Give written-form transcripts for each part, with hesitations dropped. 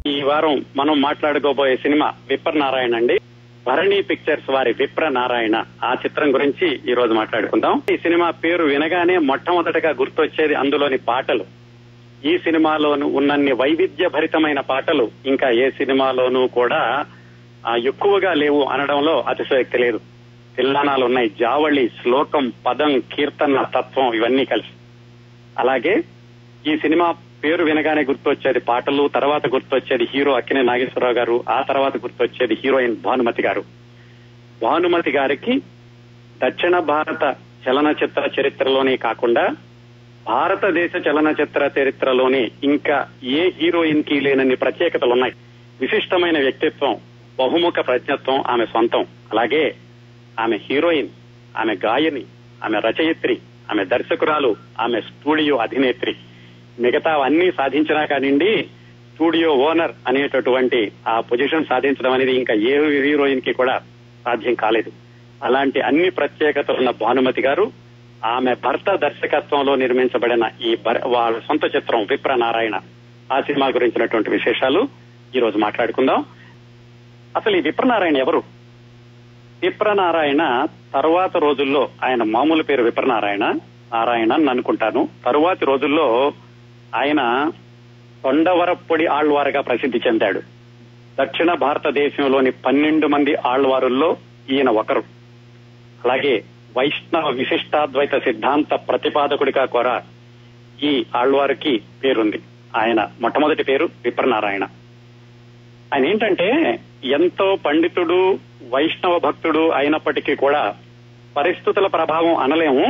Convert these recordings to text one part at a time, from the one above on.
ఈ వారం మనం మాట్లాడుకోబోయే సినిమా విప్రనారాయణ అండి. భరణి పిక్చర్స్ వారి విప్రనారాయణ ఆ చిత్రం గురించి ఈ రోజు మాట్లాడుకుందాం. ఈ సినిమా పేరు వినగానే మొట్టమొదటగా గుర్తొచ్చేది అందులోని పాటలు. ఈ సినిమాలోనూ ఉన్నన్ని వైవిధ్య భరితమైన పాటలు ఇంకా ఏ సినిమాలోనూ కూడా ఎక్కువగా లేవు అనడంలో అతిశయోక్తి లేదు. తిల్లానాలు ఉన్నాయి, జావళి, శ్లోకం, పదం, కీర్తన, తత్వం ఇవన్నీ కలిసి. అలాగే ఈ సినిమా పేరు వినగానే గుర్తొచ్చేది పాటలు, తర్వాత గుర్తొచ్చేది హీరో అక్కినేని నాగేశ్వరరావు గారు, ఆ తర్వాత గుర్తొచ్చేది హీరోయిన్ భానుమతి గారు. భానుమతి గారికి దక్షిణ భారత చలనచిత్ర చరిత్రలోనే కాకుండా భారతదేశ చలనచిత్ర చరిత్రలోనే ఇంకా ఏ హీరోయిన్ కి లేనన్ని ప్రత్యేకతలున్నాయి. విశిష్టమైన వ్యక్తిత్వం, బహుముఖ ప్రజ్ఞత్వం ఆమె సొంతం. అలాగే ఆమె హీరోయిన్, ఆమె గాయని, ఆమె రచయిత్రి, ఆమె దర్శకురాలు, ఆమె స్టూడియో అధినేత్రి. మిగతా అన్ని సాధించినా కానివ్వండి, స్టూడియో ఓనర్ అనేటటువంటి ఆ పొజిషన్ సాధించడం అనేది ఇంకా ఏ హీరోయిన్ కి కూడా సాధ్యం కాలేదు. అలాంటి అన్ని ప్రత్యేకతలు ఉన్న భానుమతి గారు ఆమె భర్త దర్శకత్వంలో నిర్మించబడిన ఈ వాళ్ళ సొంత చిత్రం విప్రనారాయణ, ఆ సినిమా గురించినటువంటి విశేషాలు ఈ రోజు మాట్లాడుకుందాం. అసలు ఈ విప్రనారాయణ ఎవరు? విప్రనారాయణ తరువాత రోజుల్లో, ఆయన మామూలు పేరు విప్రనారాయణ నారాయణ అని అనుకుంటాను, తరువాతి రోజుల్లో ఆయన తొండవరప్పొడి ఆళ్వారుగా ప్రసిద్ధి చెందాడు. దక్షిణ భారతదేశంలోని 12 మంది ఆళ్వారుల్లో ఈయన ఒకరు. అలాగే వైష్ణవ విశిష్టాద్వైత సిద్ధాంత ప్రతిపాదకుడిగా కూడా ఈ ఆళ్వారుకి పేరుంది. ఆయన మొట్టమొదటి పేరు విప్రనారాయణ. ఆయన ఏంటంటే ఎంతో పండితుడు, వైష్ణవ భక్తుడు అయినప్పటికీ కూడా పరిస్థితుల ప్రభావం అనలేము,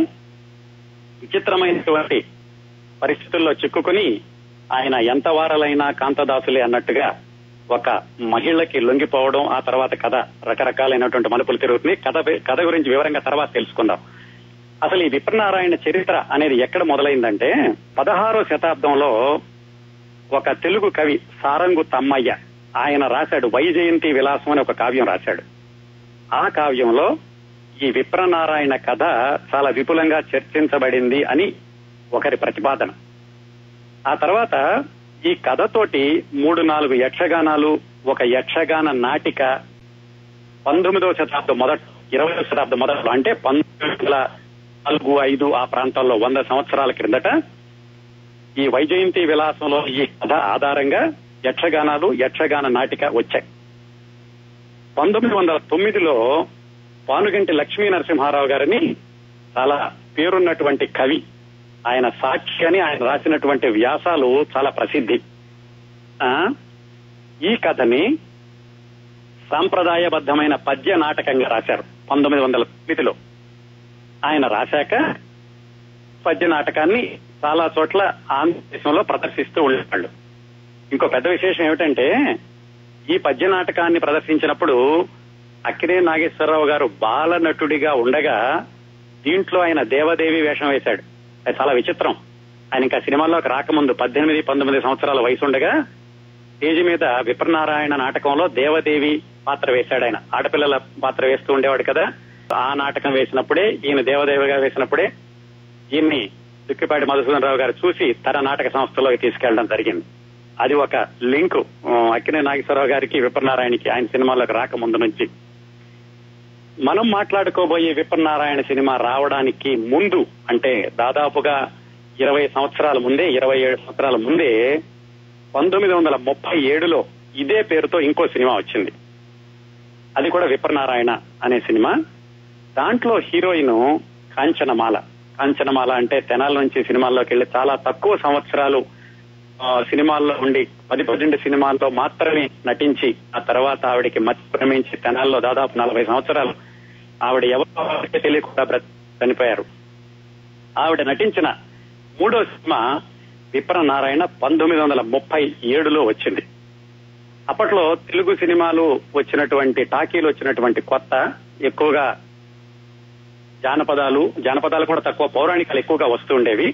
విచిత్రమైనటువంటి పరిస్థితుల్లో చిక్కుకుని ఆయన ఎంత వారలైనా కాంతదాసులే అన్నట్టుగా ఒక మహిళకి లొంగిపోవడం, ఆ తర్వాత కథ రకరకాలైనటువంటి మలుపులు తిరుగుతుంది. కథ గురించి వివరంగా తర్వాత తెలుసుకుందాం. అసలు ఈ విప్రనారాయణ చరిత్ర అనేది ఎక్కడ మొదలైందంటే 16వ శతాబ్దంలో ఒక తెలుగు కవి సారంగు తమ్మయ్య ఆయన రాశాడు. వైజయంతి విలాసం అని ఒక కావ్యం రాశాడు. ఆ కావ్యంలో ఈ విప్రనారాయణ కథ చాలా విపులంగా చర్చించబడింది అని ఒకరి ప్రతిపాదన. ఆ తర్వాత ఈ కథతోటి 3-4 యక్షగానాలు, ఒక యక్షగాన నాటిక 19వ శతాబ్దం మొదట, 20వ శతాబ్దం మొదట్లో అంటే 1904-05 ఆ ప్రాంతాల్లో 100 సంవత్సరాల క్రిందట ఈ వైజయంతి విలాసంలో ఈ కథ ఆధారంగా యక్షగానాలు, యక్షగాన నాటిక వచ్చాయి. 1909లో పానుగంటి లక్ష్మీ నరసింహారావు గారిని చాలా పేరున్నటువంటి కవి, ఆయన సాక్షి అని ఆయన రాసినటువంటి వ్యాసాలు చాలా ప్రసిద్ధి. ఈ కథని సాంప్రదాయబద్ధమైన పద్య నాటకంగా రాశారు 1909లో. ఆయన రాశాక పద్య నాటకాన్ని చాలా చోట్ల ఆంధ్రదేశంలో ప్రదర్శిస్తూ ఉండేవాళ్ళు. ఇంకో పెద్ద విశేషం ఏమిటంటే ఈ పద్య నాటకాన్ని ప్రదర్శించినప్పుడు అక్కినేని నాగేశ్వరరావు గారు బాల నటుడిగా ఉండగా దీంట్లో ఆయన దేవదేవి వేషం వేశాడు. అది చాలా విచిత్రం. ఆయన ఇంకా సినిమాల్లోకి రాకముందు 18-19 సంవత్సరాల వయసు ఉండగా స్టేజ్ మీద విప్రనారాయణ నాటకంలో దేవదేవి పాత్ర వేశాడు. ఆయన ఆడపిల్లల పాత్ర వేస్తూ ఉండేవాడు కదా. ఆ నాటకం వేసినప్పుడే, ఈయన దేవదేవిగా వేసినప్పుడే ఈయన్ని దుక్కిపాటి మధుసూదనరావు గారు చూసి తన నాటక సంస్థలోకి తీసుకెళ్లడం జరిగింది. అది ఒక లింకు అక్కినేని నాగేశ్వరరావు గారికి విప్రనారాయణకి ఆయన సినిమాల్లోకి రాకముందు నుంచి. మనం మాట్లాడుకోబోయే విప్రనారాయణ సినిమా రావడానికి ముందు, అంటే దాదాపుగా 20 సంవత్సరాల ముందే, 27 సంవత్సరాల ముందే 1937లో ఇదే పేరుతో ఇంకో సినిమా వచ్చింది. అది కూడా విప్రనారాయణ అనే సినిమా. దాంట్లో హీరోయిన్ కాంచనమాల. కాంచనమాల అంటే తెనాల నుంచి సినిమాల్లోకి వెళ్లి చాలా తక్కువ సంవత్సరాలు సినిమాల్లో ఉండి 10-12 సినిమాల్లో మాత్రమే నటించి ఆ తర్వాత ఆవిడికి మతి భ్రమించి తెనాల్లో దాదాపు 40 సంవత్సరాలు ఆవిడ ఎవరికి తెలియకుండా చనిపోయారు. ఆవిడ నటించిన 3వ సినిమా విప్రనారాయణ 1937లో వచ్చింది. అప్పట్లో తెలుగు సినిమాలు వచ్చినటువంటి, టాకీలు వచ్చినటువంటి కొత్త, ఎక్కువగా జానపదాలు కూడా తక్కువ, పౌరాణికాలు ఎక్కువగా వస్తూ ఉండేవి.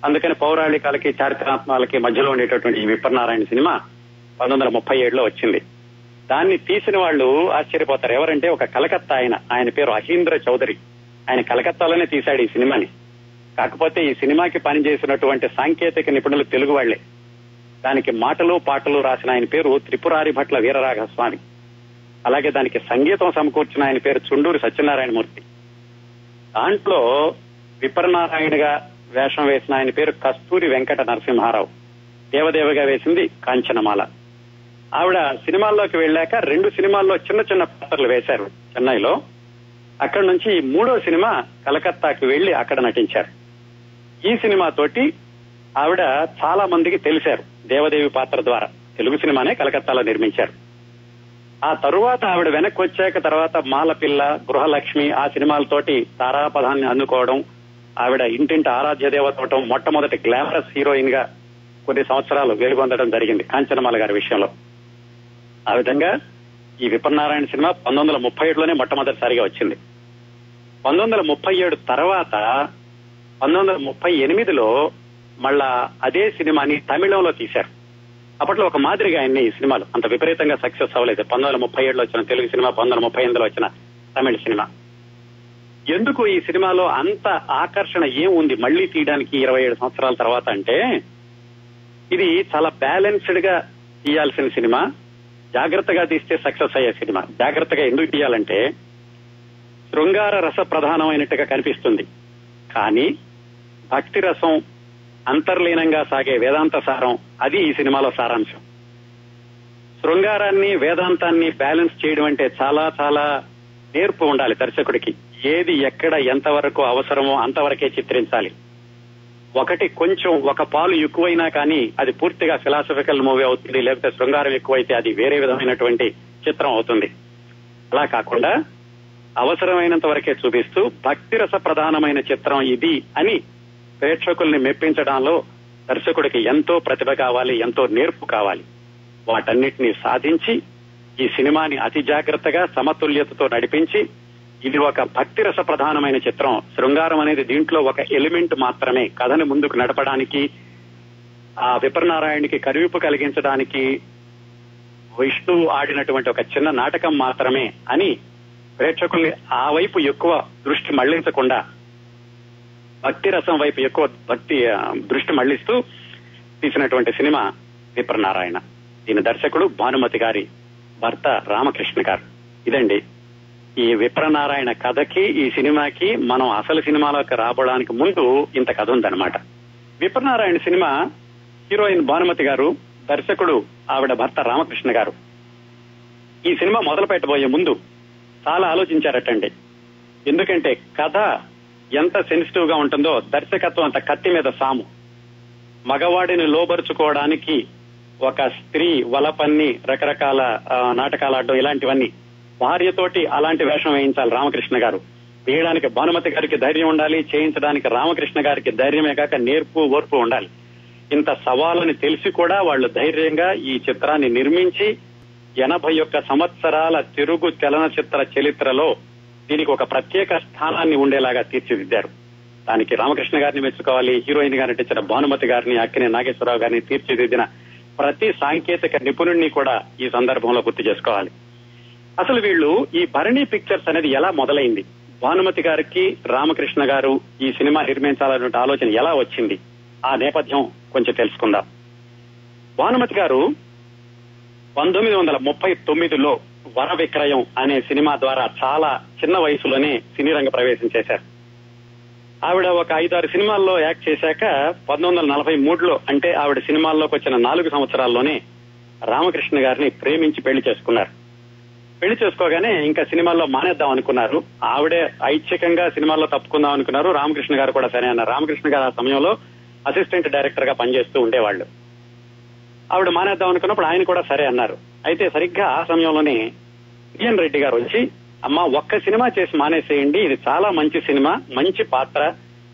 అందుకని పౌరాణికాలకి చారిత్రాత్మకాలకి మధ్యలో ఉండేటటువంటి ఈ విప్రనారాయణ సినిమా 1937లో వచ్చింది. దాన్ని తీసిన వాళ్ళు ఆశ్చర్యపోతారు. ఎవరంటే ఒక కలకత్తా ఆయన పేరు అహీంద్ర చౌదరి. ఆయన కలకత్తాలోనే తీశాడు ఈ సినిమాని. కాకపోతే ఈ సినిమాకి పనిచేసినటువంటి సాంకేతిక నిపుణులు తెలుగు వాళ్లే. దానికి మాటలు పాటలు రాసిన ఆయన పేరు త్రిపురారి భట్ల వీరరాఘస్వామి. అలాగే దానికి సంగీతం సమకూర్చిన ఆయన పేరు చుండూరి సత్యనారాయణమూర్తి. దాంట్లో విప్రనారాయణగా వేషం వేసిన ఆయన పేరు కస్తూరి వెంకట నరసింహారావు. దేవదేవగా వేసింది కాంచనమాల. ఆవిడ సినిమాల్లోకి వెళ్ళాక 2 సినిమాల్లో చిన్న చిన్న పాత్రలు వేశారు చెన్నైలో. అక్కడి నుంచి 3వ సినిమా కలకత్తాకి వెళ్లి అక్కడ నటించారు. ఈ సినిమా తోటి ఆవిడ చాలా మందికి తెలిశారు దేవదేవి పాత్ర ద్వారా. తెలుగు సినిమానే కలకత్తాలో నిర్మించారు. ఆ తరువాత ఆవిడ వెనక్కి వచ్చాక తర్వాత మాలపిల్ల, గృహలక్ష్మి ఆ సినిమాలతోటి తారాపదాన్ని అందుకోవడం, ఆవిడ ఇంటింటి ఆరాధ్య దేవత అవటం, మొట్టమొదటి గ్లామరస్ హీరోయిన్ గా కొన్ని సంవత్సరాలు వెలుగొందడం జరిగింది కాంచనమాల గారి విషయంలో. ఆ విధంగా ఈ విప్రనారాయణ సినిమా 1937లోనే మొట్టమొదటిసారిగా వచ్చింది. 1937 తర్వాత 1938లో మళ్ళా అదే సినిమాని తమిళంలో తీశారు. అప్పట్లో ఒక మాదిరిగా ఆయన్ని ఈ సినిమాలు అంత విపరీతంగా సక్సెస్ అవ్వలేదు. 1937లో వచ్చిన తెలుగు సినిమా, 1938లో వచ్చిన తమిళ సినిమా. ఎందుకు ఈ సినిమాలో అంత ఆకర్షణ ఏముంది మళ్లీ తీయడానికి 27 సంవత్సరాల తర్వాత అంటే, ఇది చాలా బ్యాలెన్స్డ్ గా తీయాల్సిన సినిమా, జాగ్రత్తగా తీస్తే సక్సెస్ అయ్యే సినిమా. జాగ్రత్తగా ఎందుకు తీయాలంటే శృంగార రస ప్రధానమైనట్టుగా కనిపిస్తుంది, కానీ భక్తి రసం అంతర్లీనంగా సాగే వేదాంత సారం అది ఈ సినిమాలో సారాంశం. శృంగారాన్ని వేదాంతాన్ని బ్యాలెన్స్ చేయడం అంటే చాలా చాలా నేర్పు ఉండాలి దర్శకుడికి. ఏది ఎక్కడ ఎంతవరకు అవసరమో అంతవరకే చిత్రించాలి. ఒకటి కొంచెం ఒక పాలు ఎక్కువైనా కానీ అది పూర్తిగా ఫిలాసఫికల్ మూవీ అవుతుంది, లేకపోతే శృంగారం ఎక్కువైతే అది వేరే విధమైనటువంటి చిత్రం అవుతుంది. అలా కాకుండా అవసరమైనంత వరకే చూపిస్తూ భక్తి రస ప్రధానమైన చిత్రం ఇది అని ప్రేక్షకుల్ని మెప్పించడంలో దర్శకుడికి ఎంతో ప్రతిభ కావాలి, ఎంతో నేర్పు కావాలి. వాటన్నిటినీ సాధించి ఈ సినిమాని అతి జాగ్రత్తగా సమతుల్యతతో నడిపించి, ఇది ఒక భక్తి రస ప్రధానమైన చిత్రం, శృంగారం అనేది దీంట్లో ఒక ఎలిమెంట్ మాత్రమే, కథని ముందుకు నడపడానికి, ఆ విప్రనారాయణకి కరివిప్పు కలిగించడానికి విష్ణువు ఆడినటువంటి ఒక చిన్న నాటకం మాత్రమే అని ప్రేక్షకుల్ని ఆ వైపు ఎక్కువ దృష్టి మళ్లించకుండా భక్తి రసం వైపు ఎక్కువ దృష్టి మళ్లిస్తూ తీసినటువంటి సినిమా విప్రనారాయణ. దీని దర్శకుడు భానుమతి గారి భర్త రామకృష్ణ గారు. ఇదండి ఈ విప్రనారాయణ కథకి, ఈ సినిమాకి మనం అసలు సినిమాలోకి రాబోడానికి ముందు ఇంత కథ ఉందన్నమాట. విప్రనారాయణ సినిమా హీరోయిన్ భానుమతి గారు, దర్శకుడు ఆవిడ భర్త రామకృష్ణ గారు. ఈ సినిమా మొదలు పెట్టబోయే ముందు చాలా ఆలోచించారటండి. ఎందుకంటే కథ ఎంత సెన్సిటివ్ గా ఉంటుందో దర్శకత్వం అంత కత్తి మీద సాము. మగవాడిని లోబరుచుకోవడానికి ఒక స్త్రీ వలపన్ని రకరకాల నాటకాలు ఆడడం ఇలాంటివన్నీ, భార్యతోటి అలాంటి వేషం వేయించాలి రామకృష్ణ గారు. వేయడానికి భానుమతి గారికి ధైర్యం ఉండాలి, చేయించడానికి రామకృష్ణ గారికి ధైర్యమే కాక నేర్పు ఓర్పు ఉండాలి. ఇంత సవాళ్ళని తెలిసి కూడా వాళ్ళు ధైర్యంగా ఈ చిత్రాన్ని నిర్మించి 81 సంవత్సరాల తెలుగు చలనచిత్ర చరిత్రలో దీనికి ఒక ప్రత్యేక స్థానాన్ని ఉండేలాగా తీర్చిదిద్దారు. దానికి రామకృష్ణ గారిని మెచ్చుకోవాలి, హీరోయిన్ గా నటించిన భానుమతి గారిని, అక్కినే నాగేశ్వరరావు గారిని తీర్చిదిద్దిన ప్రతి సాంకేతిక నిపుణుడిని కూడా ఈ సందర్భంలో గుర్తు చేసుకోవాలి. అసలు వీళ్ళు ఈ భరణి పిక్చర్స్ అనేది ఎలా మొదలైంది, భానుమతి గారికి రామకృష్ణ గారు ఈ సినిమా నిర్మించాలనే ఆలోచన ఎలా వచ్చింది, ఆ నేపథ్యం కొంచెం తెలుసుకుందాం. భానుమతి గారు 1939లో వర విక్రయం అనే సినిమా ద్వారా చాలా చిన్న వయసులోనే సినీ రంగ ప్రవేశం చేశారు. ఆవిడ ఒక 5-6 సినిమాల్లో యాక్ట్ చేశాక 1943లో, అంటే ఆవిడ సినిమాల్లోకి వచ్చిన 4 సంవత్సరాల్లోనే రామకృష్ణ గారిని ప్రేమించి పెళ్లి చేసుకున్నారు. పెళ్లి చేసుకోగానే ఇంకా సినిమాల్లో మానేద్దాం అనుకున్నారు. ఆవిడే ఐచ్ఛికంగా సినిమాల్లో తప్పుకుందాం అనుకున్నారు. రామకృష్ణ గారు కూడా సరే అన్నారు. రామకృష్ణ గారు ఆ సమయంలో అసిస్టెంట్ డైరెక్టర్ గా పనిచేస్తూ ఉండేవాళ్లు. ఆవిడ మానేద్దాం అనుకున్నప్పుడు ఆయన కూడా సరే అన్నారు. అయితే సరిగ్గా ఆ సమయంలోనే బిఎన్ రెడ్డి గారు వచ్చి, అమ్మా ఒక్క సినిమా చేసి మానేసేయండి, ఇది చాలా మంచి సినిమా, మంచి పాత్ర,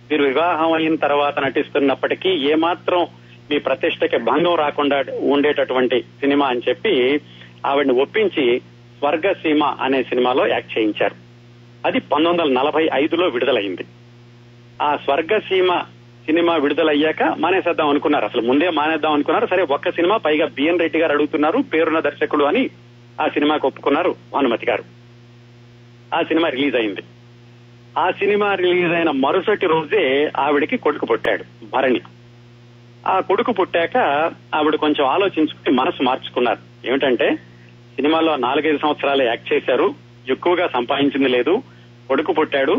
మీరు వివాహం అయిన తర్వాత నటిస్తున్నప్పటికీ ఏమాత్రం మీ ప్రతిష్టకి భంగం రాకుండా ఉండేటటువంటి సినిమా అని చెప్పి ఆవిడని ఒప్పించి స్వర్గసీమ అనే సినిమాలో యాక్ట్ చేయించారు. అది 1945లో విడుదలైంది. ఆ స్వర్గసీమ సినిమా విడుదలయ్యాక మానేసేద్దాం అనుకున్నారు. అసలు ముందే మానేద్దాం అనుకున్నారు. సరే ఒక్క సినిమా, పైగా బిఎన్ రెడ్డి గారు అడుగుతున్నారు, పేరున్న దర్శకుడు అని ఆ సినిమాకి ఒప్పుకున్నారు భానుమతి గారు. ఆ సినిమా రిలీజ్ అయింది. ఆ సినిమా రిలీజ్ అయిన మరుసటి రోజే ఆవిడికి కొడుకు పుట్టాడు, భరణి. ఆ కొడుకు పుట్టాక ఆవిడ కొంచెం ఆలోచించుకుని మనసు మార్చుకున్నారు. ఏమిటంటే సినిమాలో 4-5 సంవత్సరాలు యాక్ట్ చేశారు, ఎక్కువగా సంపాదించింది లేదు, కొడుకు పుట్టాడు,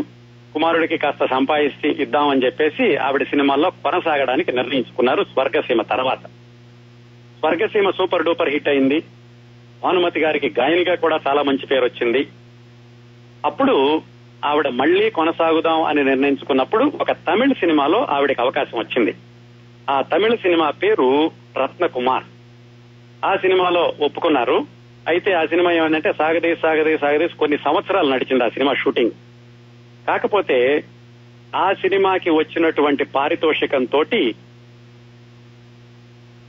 కుమారుడికి కాస్త సంపాదించి ఇద్దామని చెప్పేసి ఆవిడ సినిమాల్లో కొనసాగడానికి నిర్ణయించుకున్నారు. స్వర్గసీమ తర్వాత స్వర్గసీమ సూపర్ డూపర్ హిట్ అయింది. భానుమతి గారికి గాయనిగా కూడా చాలా మంచి పేరు వచ్చింది. అప్పుడు ఆవిడ మళ్లీ కొనసాగుదాం అని నిర్ణయించుకున్నప్పుడు ఒక తమిళ సినిమాలో ఆవిడకి అవకాశం వచ్చింది. ఆ తమిళ సినిమా పేరు రత్నకుమార్. ఆ సినిమాలో ఒప్పుకున్నారు. అయితే ఆ సినిమా ఏమంటే సాగదీస్ కొన్ని సంవత్సరాలు నడిచింది ఆ సినిమా షూటింగ్. కాకపోతే ఆ సినిమాకి వచ్చినటువంటి పారితోషికంతో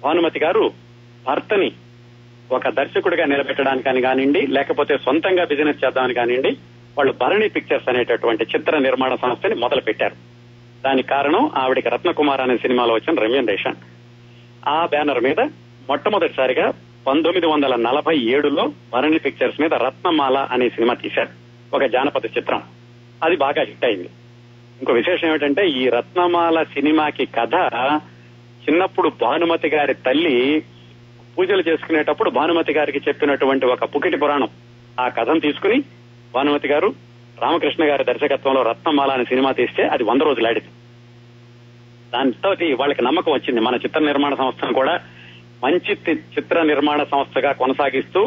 భానుమతి గారు భర్తని ఒక దర్శకుడిగా నిలబెట్టడానికి కానివ్వండి, లేకపోతే సొంతంగా బిజినెస్ చేద్దామని కానివ్వండి, వాళ్ళు భరణి పిక్చర్స్ అనేటటువంటి చిత్ర నిర్మాణ సంస్థని మొదలు పెట్టారు. దానికి కారణం ఆవిడికి రత్నకుమార్ అనే సినిమాలో వచ్చిన రెమ్యూనరేషన్. ఆ బ్యానర్ మీద మొట్టమొదటిసారిగా 1947లో భరణి పిక్చర్స్ మీద రత్నమాల అనే సినిమా తీశారు, ఒక జానపద చిత్రం. అది బాగా హిట్ అయింది. ఇంకో విశేషం ఏమిటంటే ఈ రత్నమాల సినిమాకి కథ చిన్నప్పుడు భానుమతి గారి తల్లి పూజలు చేసుకునేటప్పుడు భానుమతి గారికి చెప్పినటువంటి ఒక పుకిటి పురాణం, ఆ కథను తీసుకుని భానుమతి గారు రామకృష్ణ గారి దర్శకత్వంలో రత్నమాల అనే సినిమా తీస్తే అది 100 రోజులు ఆడింది. దాంతో వాళ్ళకి నమ్మకం వచ్చింది, మన చిత్ర నిర్మాణ సంస్థను కూడా మంచి చిత్ర నిర్మాణ సంస్థగా కొనసాగిస్తూ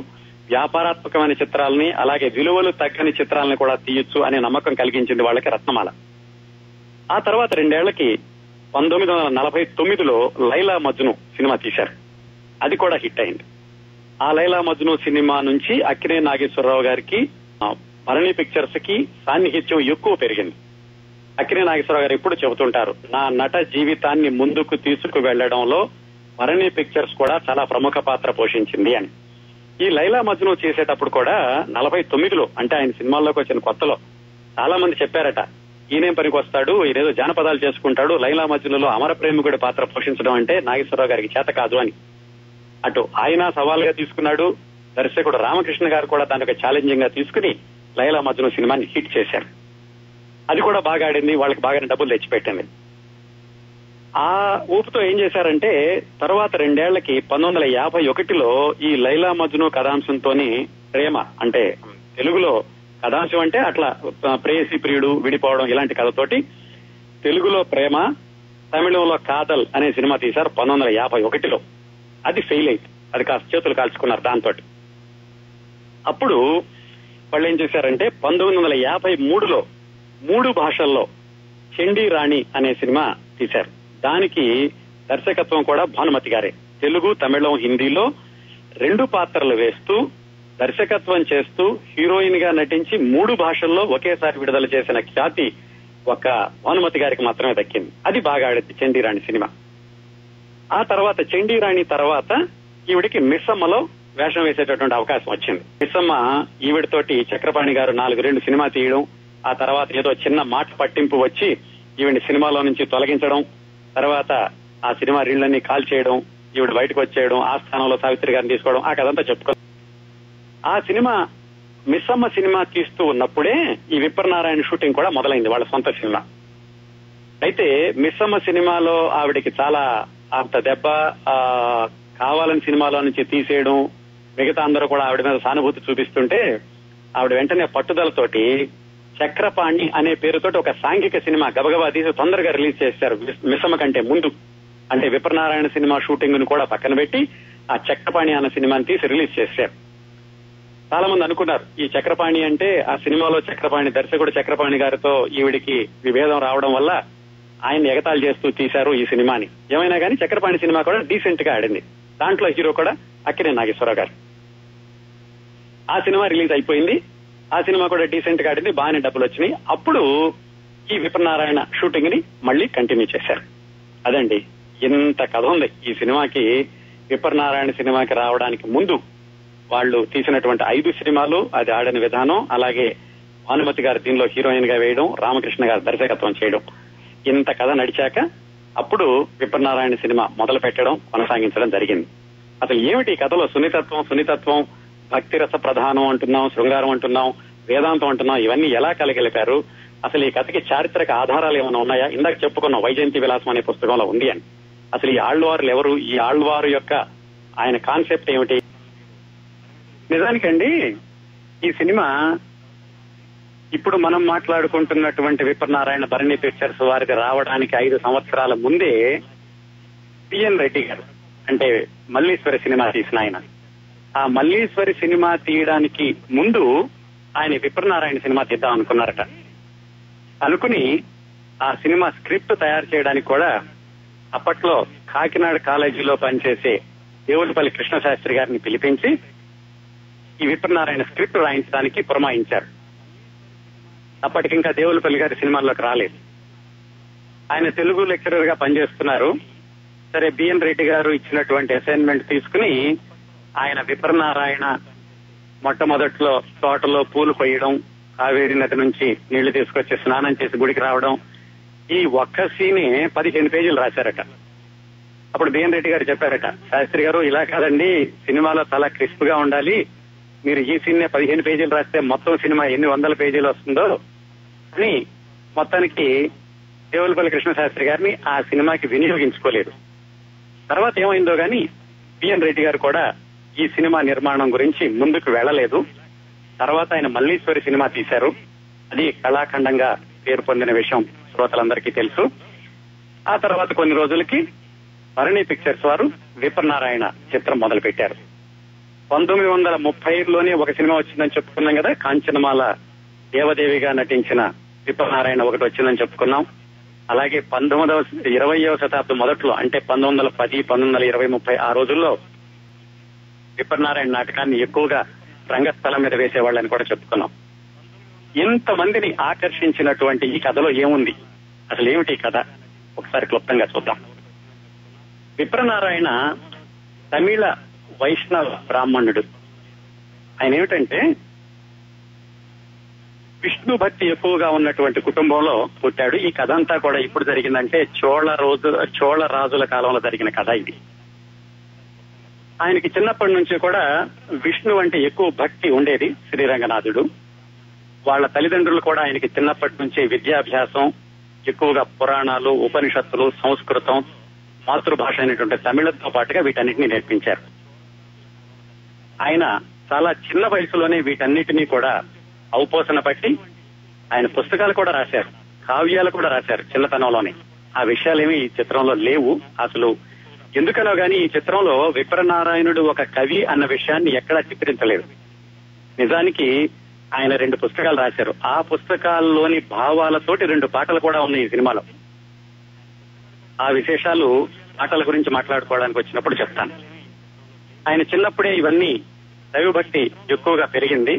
వ్యాపారాత్మకమైన చిత్రాలని అలాగే విలువలు తగ్గని చిత్రాలని కూడా తీయొచ్చు అనే నమ్మకం కలిగించింది వాళ్ళకి రత్నమాల. ఆ తర్వాత 2 ఏళ్లకి 1949లో లైలా మజ్ను సినిమా తీశారు. అది కూడా హిట్ అయింది. ఆ లైలా మజ్ను సినిమా నుంచి అక్కినే నాగేశ్వరరావు గారికి భరణి పిక్చర్స్ కి సాన్నిహిత్యం ఎక్కువ పెరిగింది. అక్కినే నాగేశ్వరరావు గారు ఎప్పుడు చెబుతుంటారు, నా నట జీవితాన్ని ముందుకు తీసుకు వెళ్లడంలో భరణి పిక్చర్స్ కూడా చాలా ప్రముఖ పాత్ర పోషించింది అని. ఈ లైలా మజ్ను చేసేటప్పుడు కూడా 49లో అంటే ఆయన సినిమాల్లోకి వచ్చిన కొత్తలో చాలా మంది చెప్పారట, ఈయనేం పనికి వస్తాడు, ఈయనేదో జానపదాలు చేసుకుంటాడు, లైలా మజ్నులో అమర ప్రేమికుడి పాత్ర పోషించడం అంటే నాగేశ్వరరావు గారికి చేత కాదు అని. అటు ఆయన సవాల్గా తీసుకున్నాడు, దర్శకుడు రామకృష్ణ గారు కూడా దానికి ఒక ఛాలెంజింగ్ గా తీసుకుని లైలా మజ్ను సినిమాని హిట్ చేశారు. అది కూడా బాగా ఆడింది, వాళ్ళకి బాగానే డబ్బులు తెచ్చిపెట్టింది. ఆ ఊపుతో ఏం చేశారంటే తర్వాత 2 ఏళ్లకి 1951లో ఈ లైలా మజ్ను కథాంశంతోని ప్రేమ అంటే తెలుగులో కథాంశం అంటే అట్లా ప్రేయసి ప్రియుడు విడిపోవడం ఇలాంటి కథతోటి తెలుగులో ప్రేమ, తమిళంలో కాదల్ అనే సినిమా తీశారు 1951లో. అది ఫెయిల్ అయింది, అది కాస్త చేతులు కాల్చుకున్నారు దాంతో. అప్పుడు వాళ్ళు ఏం చేశారంటే 1953లో 3 భాషల్లో చండీ రాణి అనే సినిమా తీశారు. దానికి దర్శకత్వం కూడా భానుమతి గారే. తెలుగు, తమిళం, హిందీలో 2 పాత్రలు వేస్తూ దర్శకత్వం చేస్తూ హీరోయిన్ గా నటించి 3 భాషల్లో ఒకేసారి విడుదల చేసిన ఖ్యాతి ఒక భానుమతి గారికి మాత్రమే దక్కింది. అది బాగా ఆడింది చండీరాణి సినిమా. ఆ తర్వాత చండీరాణి తర్వాత ఈవిడికి మిస్సమ్మలో వేషం వేసేటటువంటి అవకాశం వచ్చింది. మిస్సమ్మ ఈవిడతోటి చక్రపాణి గారు 4 సినిమా తీయడం, ఆ తర్వాత ఏదో చిన్న మాట పట్టింపు వచ్చి ఈవిడ సినిమాలో నుంచి తొలగించడం, తర్వాత ఆ సినిమా రీళ్లన్నీ కాల్ చేయడం, ఈవిడ బయటకు వచ్చేయడం, ఆ స్థానంలో సావిత్రి గారిని తీసుకోవడం, ఆ కథంతా చెప్పుకో. ఆ సినిమా మిస్సమ్మ సినిమా తీస్తూ ఉన్నప్పుడే ఈ విప్రనారాయణ షూటింగ్ కూడా మొదలైంది, వాళ్ళ సొంత సినిమా. అయితే మిస్సమ్మ సినిమాలో ఆవిడకి చాలా అంత దెబ్బ కావాలని సినిమాలో నుంచి తీసేయడం, మిగతా అందరూ కూడా ఆవిడ మీద సానుభూతి చూపిస్తుంటే ఆవిడ వెంటనే పట్టుదలతోటి చక్రపాణి అనే పేరుతోటి ఒక సాంఘిక సినిమా గబగబా తీసి తొందరగా రిలీజ్ చేశారు మిస్సమ్మ కంటే ముందు. అంటే విప్రనారాయణ సినిమా షూటింగ్ ను కూడా పక్కన పెట్టి ఆ చక్రపాణి అన్న సినిమాని తీసి రిలీజ్ చేశారు. చాలా మంది అనుకున్నారు ఈ చక్రపాణి అంటే ఆ సినిమాలో చక్రపాణి దర్శకుడు చక్రపాణి గారితో ఈవిడికి విభేదం రావడం వల్ల ఆయన ఎగతాళి చేస్తూ తీశారు ఈ సినిమాని. ఏమైనా కానీ చక్రపాణి సినిమా కూడా డీసెంట్ గా ఆడింది. దాంట్లో హీరో కూడా అక్కినే నాగేశ్వరరావు గారు. ఆ సినిమా రిలీజ్ అయిపోయింది, ఆ సినిమా కూడా డీసెంట్ గా ఆడింది, బాగానే డబ్బులు వచ్చినాయి. అప్పుడు ఈ విప్రనారాయణ షూటింగ్ ని మళ్లీ కంటిన్యూ చేశారు. అదండి, ఇంత కథ ఉంది ఈ సినిమాకి. విప్రనారాయణ సినిమాకి రావడానికి ముందు వాళ్ళు తీసినటువంటి 5 సినిమాలు, అది ఆడిన విధానం, అలాగే భానుమతి గారు దీనిలో హీరోయిన్ గా వేయడం, రామకృష్ణ గారు దర్శకత్వం చేయడం, ఇంత కథ నడిచాక అప్పుడు విప్రనారాయణ సినిమా మొదలు పెట్టడం, కొనసాగించడం జరిగింది. అసలు ఏమిటి ఈ కథలో సున్నితత్వం, భక్తి రస ప్రధానం అంటున్నాం, శృంగారం అంటున్నాం, వేదాంతం అంటున్నాం, ఇవన్నీ ఎలా కలగలిపారు? అసలు ఈ కథకి చారిత్రక ఆధారాలు ఏమైనా ఉన్నాయా? ఇందాక చెప్పుకున్నాం వైజయంతి విలాసం అనే పుస్తకంలో ఉంది అని. అసలు ఈ ఆళ్వార్లు ఎవరు, ఈ ఆళ్వారు యొక్క ఆయన కాన్సెప్ట్ ఏమిటి? నిజానికండి ఈ సినిమా ఇప్పుడు మనం మాట్లాడుకుంటున్నటువంటి విప్రనారాయణ భరణి పిక్చర్స్ వారికి రావడానికి 5 సంవత్సరాల ముందే పిఎన్ రెడ్డి గారు, అంటే మల్లీశ్వరి సినిమా తీసిన ఆయన, ఆ మల్లీశ్వరి సినిమా తీయడానికి ముందు ఆయన విప్రనారాయణ సినిమా తీద్దాం అనుకున్నారట. అనుకుని ఆ సినిమా స్క్రిప్ట్ తయారు చేయడానికి కూడా అప్పట్లో కాకినాడ కాలేజీలో పనిచేసే దేవులపల్లి కృష్ణశాస్త్రి గారిని పిలిపించి ఈ విప్రనారాయణ స్క్రిప్ట్ రాయించడానికి పురమాయించారు. అప్పటికింకా దేవులపల్లి గారి సినిమాల్లోకి రాలేదు. ఆయన తెలుగు లెక్చరర్ గా పనిచేస్తున్నారు. సరే, బిఎన్ రెడ్డి గారు ఇచ్చినటువంటి అసైన్మెంట్ తీసుకుని ఆయన విప్రనారాయణ మొట్టమొదట్లో తోటలో పూలు కొయ్యడం, కావేరీ నది నుంచి నీళ్లు తీసుకొచ్చి స్నానం చేసి గుడికి రావడం, ఈ ఒక్క సీనే 15 పేజీలు రాశారట. అప్పుడు బిఎన్ రెడ్డి గారు చెప్పారట, శాస్త్రి గారు ఇలా కాదండి, సినిమాలో చాలా క్రిస్ప్ గా ఉండాలి, మీరు ఈ సీన్నే 15 పేజీలు రాస్తే మొత్తం సినిమా ఎన్ని 100 పేజీలు వస్తుందో అని మొత్తానికి దేవులపల్లి కృష్ణశాస్త్రి గారిని ఆ సినిమాకి వినియోగించుకోలేదు. తర్వాత ఏమైందో గాని బిఎన్ రెడ్డి గారు కూడా ఈ సినిమా నిర్మాణం గురించి ముందుకు వెళ్లలేదు. తర్వాత ఆయన మల్లీశ్వరి సినిమా తీశారు. అది కళాఖండంగా పేరు పొందిన విషయం శ్రోతలందరికీ తెలుసు. ఆ తర్వాత కొన్ని రోజులకి భరణి పిక్చర్స్ వారు విప్రనారాయణ చిత్రం మొదలు పెట్టారు. 1930లోనే ఒక సినిమా వచ్చిందని చెప్పుకున్నాం కదా, కాంచనమాల దేవదేవిగా నటించిన విప్రనారాయణ ఒకటి వచ్చిందని చెప్పుకున్నాం. అలాగే 20వ శతాబ్దం మొదట్లో, అంటే 1910, 1920, 30 ఆ రోజుల్లో విప్రనారాయణ నాటకాన్ని ఎక్కువగా రంగస్థలం మీద వేసేవాళ్ళని కూడా చెప్పుకున్నాం. ఇంతమందిని ఆకర్షించినటువంటి ఈ కథలో ఏముంది, అసలు ఏమిటి కథ, ఒకసారి క్లుప్తంగా చూద్దాం. విప్రనారాయణ తమిళ వైష్ణవ బ్రాహ్మణుడు. ఆయన ఏమిటంటే విష్ణు భక్తి ఎక్కువగా ఉన్నటువంటి కుటుంబంలో పుట్టాడు. ఈ కథ అంతా కూడా ఇప్పుడు జరిగిందంటే చోళ రాజుల కాలంలో జరిగిన కథ ఇది. ఆయనకి చిన్నప్పటి నుంచి కూడా విష్ణు అంటే ఎక్కువ భక్తి ఉండేది. శ్రీరంగనాథుడు వాళ్ళ తల్లిదండ్రులు కూడా ఆయనకి చిన్నప్పటి నుంచి విద్యాభ్యాసం, ఎక్కువగా పురాణాలు, ఉపనిషత్తులు, సంస్కృతం, మాతృభాష అయినటువంటి తమిళంతో పాటుగా వీటన్నిటినీ నేర్పించారు. ఆయన చాలా చిన్న వయసులోనే వీటన్నిటినీ కూడా ఔపోసన పట్టి ఆయన పుస్తకాలు కూడా రాశారు, కావ్యాలు కూడా రాశారు చిన్నతనంలోనే. ఆ విషయాలేమీ ఈ చిత్రంలో లేవు అసలు. ఎందుకనో గానీ ఈ చిత్రంలో విప్రనారాయణుడు ఒక కవి అన్న విషయాన్ని ఎక్కడా చిత్రించలేదు. నిజానికి ఆయన 2 పుస్తకాలు రాశారు. ఆ పుస్తకాల్లోని భావాలతోటి 2 పాటలు కూడా ఉన్నాయి ఈ సినిమాలో. ఆ విశేషాలు పాటల గురించి మాట్లాడుకోవడానికి వచ్చినప్పుడు చెప్తాను. ఆయన చిన్నప్పుడే ఇవన్నీ దైవభక్తి ఎక్కువగా పెరిగింది.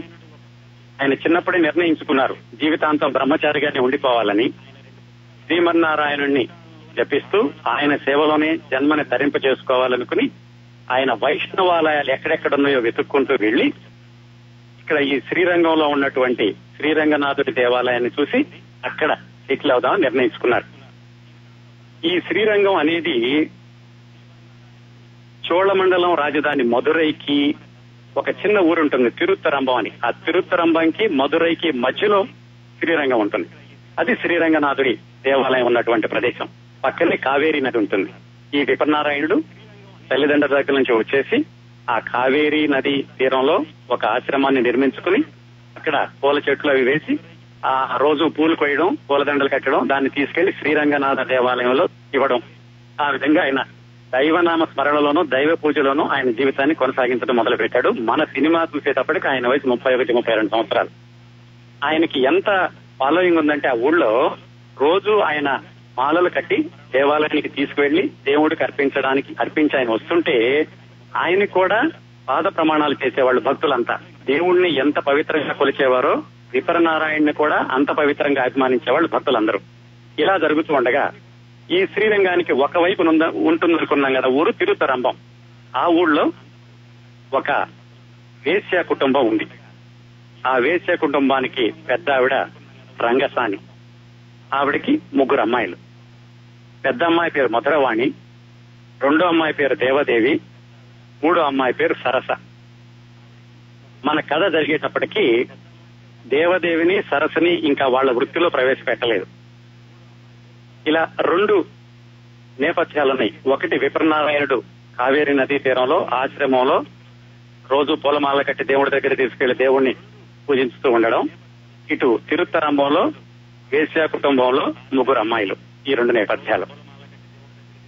ఆయన చిన్నప్పుడే నిర్ణయించుకున్నారు జీవితాంతం బ్రహ్మచారిగానే ఉండిపోవాలని. శ్రీమన్నారాయణుణ్ణి జపిస్తూ ఆయన సేవలోనే జన్మని తరింప చేసుకోవాలనుకుని ఆయన వైష్ణవాలయాలు ఎక్కడెక్కడున్నాయో వెతుక్కుంటూ వెళ్లి ఇక్కడ ఈ శ్రీరంగంలో ఉన్నటువంటి శ్రీరంగనాథుడి దేవాలయాన్ని చూసి అక్కడ సెటిల్ అవుదామని నిర్ణయించుకున్నారు. ఈ శ్రీరంగం అనేది చోళమండలం రాజధాని మధురైకి ఒక చిన్న ఊరు ఉంటుంది, తిరుత్తరంబం అని. ఆ తిరుత్తరంబంకి మధురైకి మధ్యలో శ్రీరంగం ఉంటుంది. అది శ్రీరంగనాథుడి దేవాలయం ఉన్నటువంటి ప్రదేశం. పక్కనే కావేరీ నది ఉంటుంది. ఈ విప్రనారాయణుడు తల్లిదండ్రుల దగ్గర నుంచి వచ్చేసి ఆ కావేరీ నది తీరంలో ఒక ఆశ్రమాన్ని నిర్మించుకుని అక్కడ పూల చెట్లు అవి వేసి ఆ రోజు పూలు కొయ్యడం, పూలదండలు కట్టడం, దాన్ని తీసుకెళ్లి శ్రీరంగనాథ దేవాలయంలో ఇవ్వడం. ఆ విధంగా ఆయన దైవనామ స్మరణలోనూ దైవ పూజలోనూ ఆయన జీవితాన్ని కొనసాగించడం మొదలు పెట్టాడు. మన సినిమా చూసేటప్పటికి ఆయన వయసు 31-32 సంవత్సరాలు. ఆయనకి ఎంత ఫాలోయింగ్ ఉందంటే ఆ ఊళ్ళో రోజు ఆయన మాలలు కట్టి దేవాలయానికి తీసుకువెళ్లి దేవుడికి అర్పించి ఆయన వస్తుంటే ఆయన కూడా పాద ప్రమాణాలు చేసేవాళ్ళు భక్తులంతా. దేవుణ్ణి ఎంత పవిత్రంగా కొలిచేవారో విప్రనారాయణ్ని కూడా అంత పవిత్రంగా అభిమానించేవాళ్ళు భక్తులందరూ. ఇలా జరుగుతూ ఉండగా ఈ శ్రీరంగానికి ఒకవైపు ఉంటుందనుకున్నాం కదా ఊరు తిరుత్తరంబం. ఆ ఊళ్ళో ఒక వేశ్య కుటుంబం ఉంది. ఆ వేశ్య కుటుంబానికి పెద్ద ఆవిడ రంగసాని. ఆవిడకి 3 అమ్మాయిలు. పెద్ద అమ్మాయి పేరు మధురవాణి, 2వ అమ్మాయి పేరు దేవదేవి, 3వ అమ్మాయి పేరు సరస. మన కథ జరిగేటప్పటికీ దేవదేవిని, సరస్సుని ఇంకా వాళ్ళ వృత్తిలో ప్రవేశపెట్టలేదు. ఇలా 2 నేపథ్యాలున్నాయి. ఒకటి, విప్రనారాయణుడు కావేరీ నదీ తీరంలో ఆశ్రమంలో రోజు పూలమాల కట్టి దేవుడి దగ్గర తీసుకెళ్లి దేవుణ్ణి పూజిస్తూ ఉండడం. ఇటు తిరుత్తరంబంలో వేశ్యా కుటుంబంలో 3 అమ్మాయిలు. ఈ 2 నేపథ్యాలు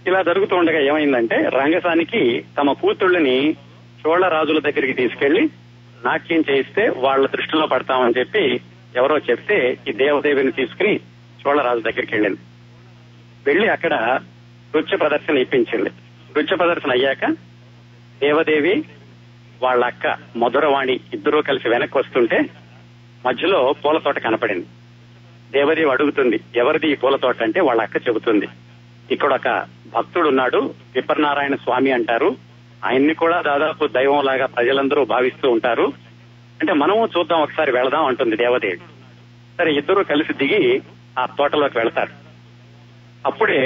ఇలా జరుగుతూ ఉండగా ఏమైందంటే, రంగసానికి తమ కూతుళ్ళని చోళ రాజుల దగ్గరికి తీసుకెళ్లి నాట్యం చేయిస్తే వాళ్ళ దృష్టిలో పడతామని చెప్పి ఎవరో చెప్తే ఈ దేవదేవిని తీసుకుని చోళరాజు దగ్గరికి వెళ్ళింది. వెళ్లి అక్కడ నృత్య ప్రదర్శన ఇప్పించింది. నృత్య ప్రదర్శన అయ్యాక దేవదేవి వాళ్ళ అక్క మధురవాణి ఇద్దరూ కలిసి వెనక్కి వస్తుంటే మధ్యలో పూల తోట కనపడింది. దేవదేవి అడుగుతుంది, ఎవరిది ఈ పూల తోట అంటే వాళ్ళ అక్క చెబుతుంది, ఇక్కడ ఒక భక్తుడు ఉన్నాడు, విప్రనారాయణ స్వామి అంటారు, ఆయన్ని కూడా దాదాపు దైవం లాగా ప్రజలందరూ భావిస్తూ ఉంటారు, అంటే మనము చూద్దాం ఒకసారి వెళదాం అంటుంది దేవదేవి. సరే, ఇద్దరూ కలిసి దిగి ఆ తోటలోకి వెళతారు. అప్పుడే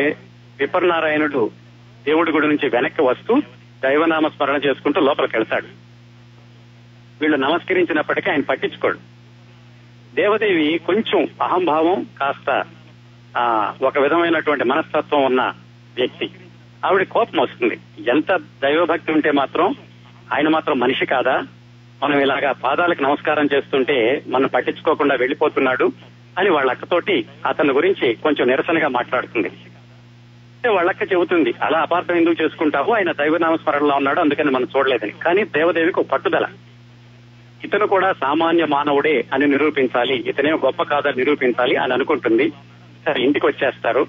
విప్రనారాయణుడు దేవుడి గుడి నుంచి వెనక్కి వస్తూ దైవనామ స్మరణ చేసుకుంటూ లోపలికి వెళ్తాడు. వీళ్ళు నమస్కరించినప్పటికీ ఆయన పట్టించుకోడు. దేవదేవి కొంచెం అహంభావం, కాస్త ఒక విధమైనటువంటి మనస్తత్వం ఉన్న వ్యక్తి. ఆవిడ కోపం వస్తుంది. ఎంత దైవభక్తి ఉంటే మాత్రం ఆయన మాత్రం మనిషి కాదా, మనం ఇలాగా పాదాలకు నమస్కారం చేస్తుంటే మనం పట్టించుకోకుండా వెళ్లిపోతున్నాడు అని వాళ్ళ అక్కతోటి అతని గురించి కొంచెం నిరసనగా మాట్లాడుతుంది. వాళ్ళక్క చెబుతుంది, అలా అపార్థం ఎందుకు చేసుకుంటావు, ఆయన దైవనామస్మరణలో ఉన్నాడు అందుకని మనం చూడలేదని. కానీ దేవదేవికి పట్టుదల, ఇతను కూడా సామాన్య మానవుడే అని నిరూపించాలి, ఇతనే గొప్ప కాదని నిరూపించాలి అని అనుకుంటుంది. సరే, ఇంటికి వచ్చేస్తారు.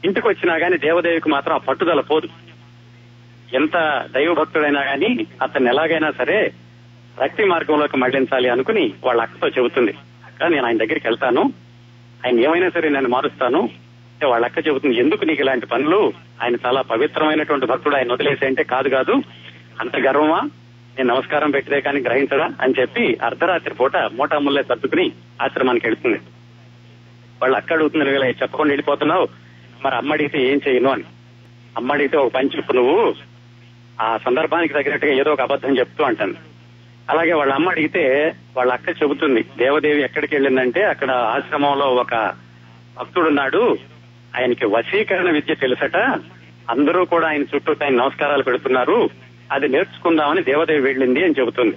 ఇంటికి వచ్చినా గానీ దేవదేవికి మాత్రం ఆ పట్టుదల పోదు. ఎంత దైవభక్తుడైనా గానీ అతన్ని ఎలాగైనా సరే భక్తి మార్గంలోకి మళ్లించాలి అనుకుని వాళ్ళ అక్కతో చెబుతుంది, అక్క నేను ఆయన దగ్గరికి వెళ్తాను, ఆయన ఏమైనా సరే నేను మారుస్తాను. వాళ్ళ అక్క చెబుతుంది, ఎందుకు నీకు ఇలాంటి పనులు, ఆయన చాలా పవిత్రమైనటువంటి భక్తుడు, ఆయన వదిలేసే కాదు కాదు, అంత గర్వమా, నేను నమస్కారం పెట్టితే కానీ గ్రహించడా అని చెప్పి అర్ధరాత్రి పూట మోటాముల్లే సర్దుకుని ఆశ్రమానికి వెళ్తుంది. వాళ్ళ అక్క అడుగుతుంది, ఇలా చెప్పకుండా వెళ్ళిపోతున్నావు, మరి అమ్మ అడిగితే ఏం చేయను అని. అమ్మ అడిగితే ఒక పని చెప్పు, నువ్వు ఆ సందర్భానికి తగినట్టుగా ఏదో ఒక అబద్ధం చెప్తూ అంటాను. అలాగే వాళ్ళ అమ్మ అడిగితే వాళ్ళ అక్క చెబుతుంది, దేవదేవి ఎక్కడికి వెళ్ళిందంటే అక్కడ ఆశ్రమంలో ఒక భక్తుడున్నాడు, ఆయనకి వశీకరణ విద్య తెలుసట, అందరూ కూడా ఆయన చుట్టూ ఆయన నమస్కారాలు పెడుతున్నారు, అది నేర్చుకుందామని దేవదేవి వెళ్ళింది అని చెబుతుంది.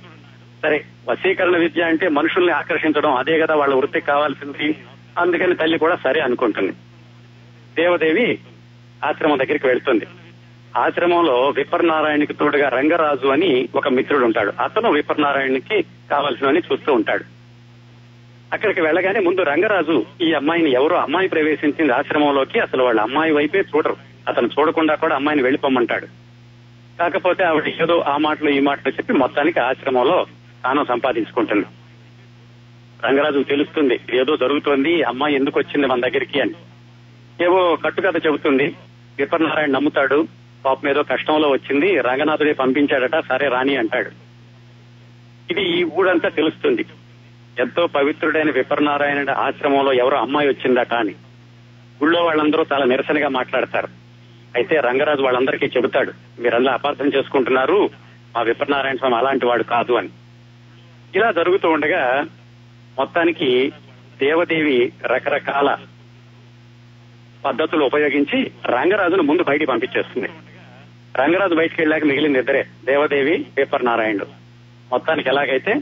సరే, వశీకరణ విద్య అంటే మనుషుల్ని ఆకర్షించడం, అదే కదా వాళ్ళ వృత్తికి కావాల్సింది, అందుకని తల్లి కూడా సరే అనుకుంటుంది. దేవదేవి ఆశ్రమం దగ్గరికి వెళ్తుంది. ఆశ్రమంలో విప్రనారాయణకి తోడుగా రంగరాజు అని ఒక మిత్రుడు ఉంటాడు. అతను విప్రనారాయణకి కావాల్సినవని చూస్తూ ఉంటాడు. అక్కడికి వెళ్ళగానే ముందు రంగరాజు ఈ అమ్మాయిని, ఎవరో అమ్మాయి ప్రవేశించింది ఆశ్రమంలోకి, అసలు వాళ్ళ అమ్మాయి వైపే చూడరు, అతను చూడకుండా కూడా అమ్మాయిని వెళ్లిపోమ్మంటాడు. కాకపోతే ఆవిడ ఏదో ఆ మాటలు ఈ మాటలు చెప్పి మొత్తానికి ఆశ్రమంలో తాను సంపాదించుకుంటుంది. రంగరాజుకు తెలుస్తుంది ఏదో జరుగుతోంది, అమ్మాయి ఎందుకు వచ్చింది మన దగ్గరికి అని. ఏవో కట్టుకథ చెబుతుంది. విప్రనారాయణ నమ్ముతాడు, పాపం ఏదో కష్టంలో వచ్చింది, రంగనాథుడే పంపించాడట, సరే రాని అంటాడు. ఇది ఈ ఊడంతా తెలుస్తుంది, ఎంతో పవిత్రుడైన విప్రనారాయణ ఆశ్రమంలో ఎవరో అమ్మాయి వచ్చిందట అని. ఊళ్ళో వాళ్ళందరూ చాలా నిరసనగా మాట్లాడతారు. అయితే రంగరాజు వాళ్ళందరికీ చెబుతాడు, మీరందరూ అపార్థం చేసుకుంటున్నారు, మా విప్రనారాయణ స్వామి అలాంటి వాడు కాదు అని. ఇలా జరుగుతూ ఉండగా మొత్తానికి దేవదేవి రకరకాల పద్ధతులు ఉపయోగించి రంగరాజును ముందు బయటికి పంపించేస్తుంది. రంగరాజు బయటికి వెళ్ళాక మిగిలింది ఇద్దరే, దేవదేవి విప్రనారాయణుడు. మొత్తానికి ఎలాగైతే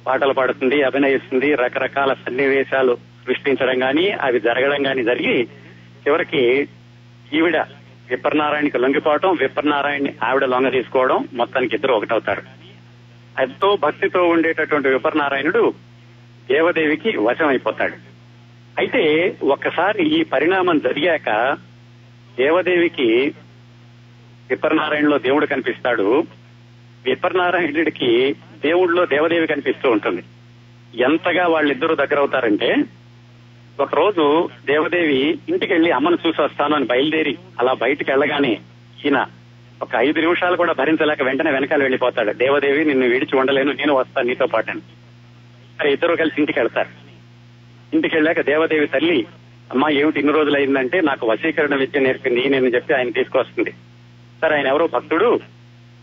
పాటలు పాడుతుంది, అభినయిస్తుంది, రకరకాల సన్నివేశాలు సృష్టించడం గాని అవి జరగడం గాని జరిగి చివరికి ఈవిడ విప్రనారాయణకి లొంగిపోవడం, విప్రనారాయణని ఆవిడ లొంగ తీసుకోవడం, మొత్తానికి ఇద్దరు ఒకటవుతారు. ఎంతో భక్తితో ఉండేటటువంటి విప్రనారాయణుడు దేవదేవికి వశం అయిపోతాడు. అయితే ఒక్కసారి ఈ పరిణామం జరిగాక దేవదేవికి విప్రనారాయణలో దేవుడు కనిపిస్తాడు, విప్రనారాయణుడికి దేవుడిలో దేవదేవి కనిపిస్తూ ఉంటుంది. ఎంతగా వాళ్ళిద్దరూ దగ్గర అవుతారంటే, ఒకరోజు దేవదేవి ఇంటికి వెళ్లి అమ్మను చూసి వస్తాను అని బయలుదేరి అలా బయటికి వెళ్ళగానే ఈయన ఒక 5 నిమిషాలు కూడా భరించలేక వెంటనే వెనకాల వెళ్లిపోతాడు. దేవదేవి నిన్ను విడిచి ఉండలేను, నేను వస్తాను నీతో పాటని. సరే, ఇద్దరు కలిసి ఇంటికి వెళ్తారు. ఇంటికి వెళ్ళాక దేవదేవి తల్లి, అమ్మా ఏమిటి ఇన్ని రోజులు అయిందంటే, నాకు వశీకరణ విద్య నేర్పింది నేను చెప్పి ఆయన తీసుకొస్తుంది. సరే, ఆయన ఎవరో భక్తుడు,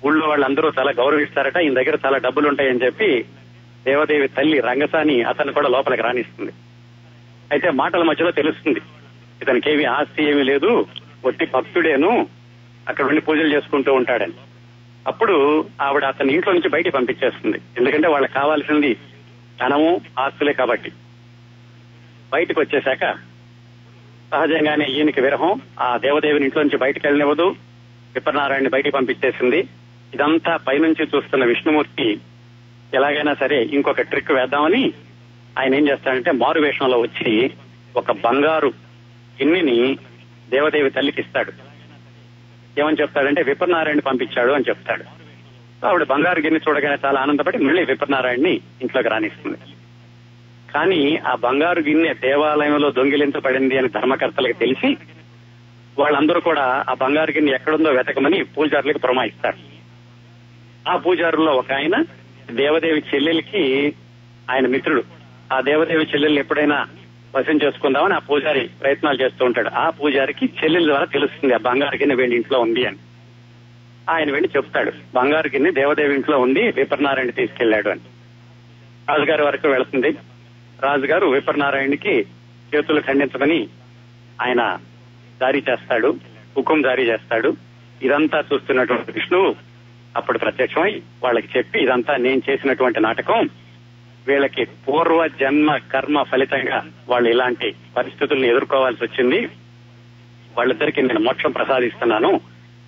ఊళ్ళో వాళ్ళందరూ చాలా గౌరవిస్తారట, ఈయన దగ్గర చాలా డబ్బులు ఉంటాయని చెప్పి దేవదేవి తల్లి రంగసాని అతను కూడా లోపలికి రాణిస్తుంది. అయితే మాటల మధ్యలో తెలుస్తుంది, ఇతనికి ఏమీ ఆస్తి ఏమీ లేదు, ఒట్టి భక్తుడేను, అక్కడ ఉండి పూజలు చేసుకుంటూ ఉంటాడని. అప్పుడు ఆవిడ అతని ఇంట్లో నుంచి బయటికి పంపించేస్తుంది. ఎందుకంటే వాళ్ళకి కావాల్సింది ధనము ఆస్తులే కాబట్టి. బయటకు వచ్చేశాక సహజంగానే ఈయనకి విరహం, ఆ దేవదేవిని ఇంట్లో నుంచి బయటకు వెళ్ళనివ్వదు, విప్రనారాయణని బయటికి పంపించేసింది. ఇదంతా పైనుంచి చూస్తున్న విష్ణుమూర్తి ఎలాగైనా సరే ఇంకొక ట్రిక్ వేద్దామని ఆయన ఏం చేస్తాడంటే మారు వేషంలో వచ్చి ఒక బంగారు గిన్నెని దేవదేవి తల్లికి ఇస్తాడు. ఏమని చెప్తాడంటే విప్రనారాయణని పంపించాడు అని చెప్తాడు. ఆవిడ బంగారు గిన్నె చూడగానే చాలా ఆనందపడి మళ్ళీ విప్రనారాయణని ఇంట్లోకి రానిస్తుంది. కానీ ఆ బంగారు గిన్నె దేవాలయంలో దొంగిలించబడింది అని ధర్మకర్తలకు తెలిసి వాళ్ళందరూ కూడా ఆ బంగారు గిన్నె ఎక్కడుందో వెతకమని పూజారులకు పురమాయిస్తారు. ఆ పూజారుల్లో ఒక ఆయన దేవదేవి చెల్లెలికి ఆయన మిత్రుడు. ఆ దేవదేవి చెల్లెల్ని ఎప్పుడైనా వశం చేసుకుందామని ఆ పూజారి ప్రయత్నాలు చేస్తూ ఉంటాడు. ఆ పూజారికి చెల్లెల ద్వారా తెలుస్తుంది ఆ బంగారు గిన్నె వేడి ఇంట్లో ఉంది అని. ఆయన వెళ్ళి చెప్తాడు, బంగారు గిన్నె దేవదేవి ఇంట్లో ఉంది, విప్రనారాయణ తీసుకెళ్లాడు అని. రాజుగారి వరకు వెళుతుంది. రాజుగారు విప్రనారాయణకి చేతులు ఖండించమని ఆయన జారీ చేస్తాడు, హుకుం జారీ చేస్తాడు. ఇదంతా చూస్తున్నటువంటి విష్ణువు అప్పుడు ప్రత్యక్షమై వాళ్ళకి చెప్పి, ఇదంతా నేను చేసినటువంటి నాటకం, వీళ్ళకి పూర్వ జన్మ కర్మ ఫలితంగా వాళ్ళు ఇలాంటి పరిస్థితుల్ని ఎదుర్కోవాల్సి వచ్చింది, వాళ్ళిద్దరికి నేను మోక్షం ప్రసాదిస్తున్నాను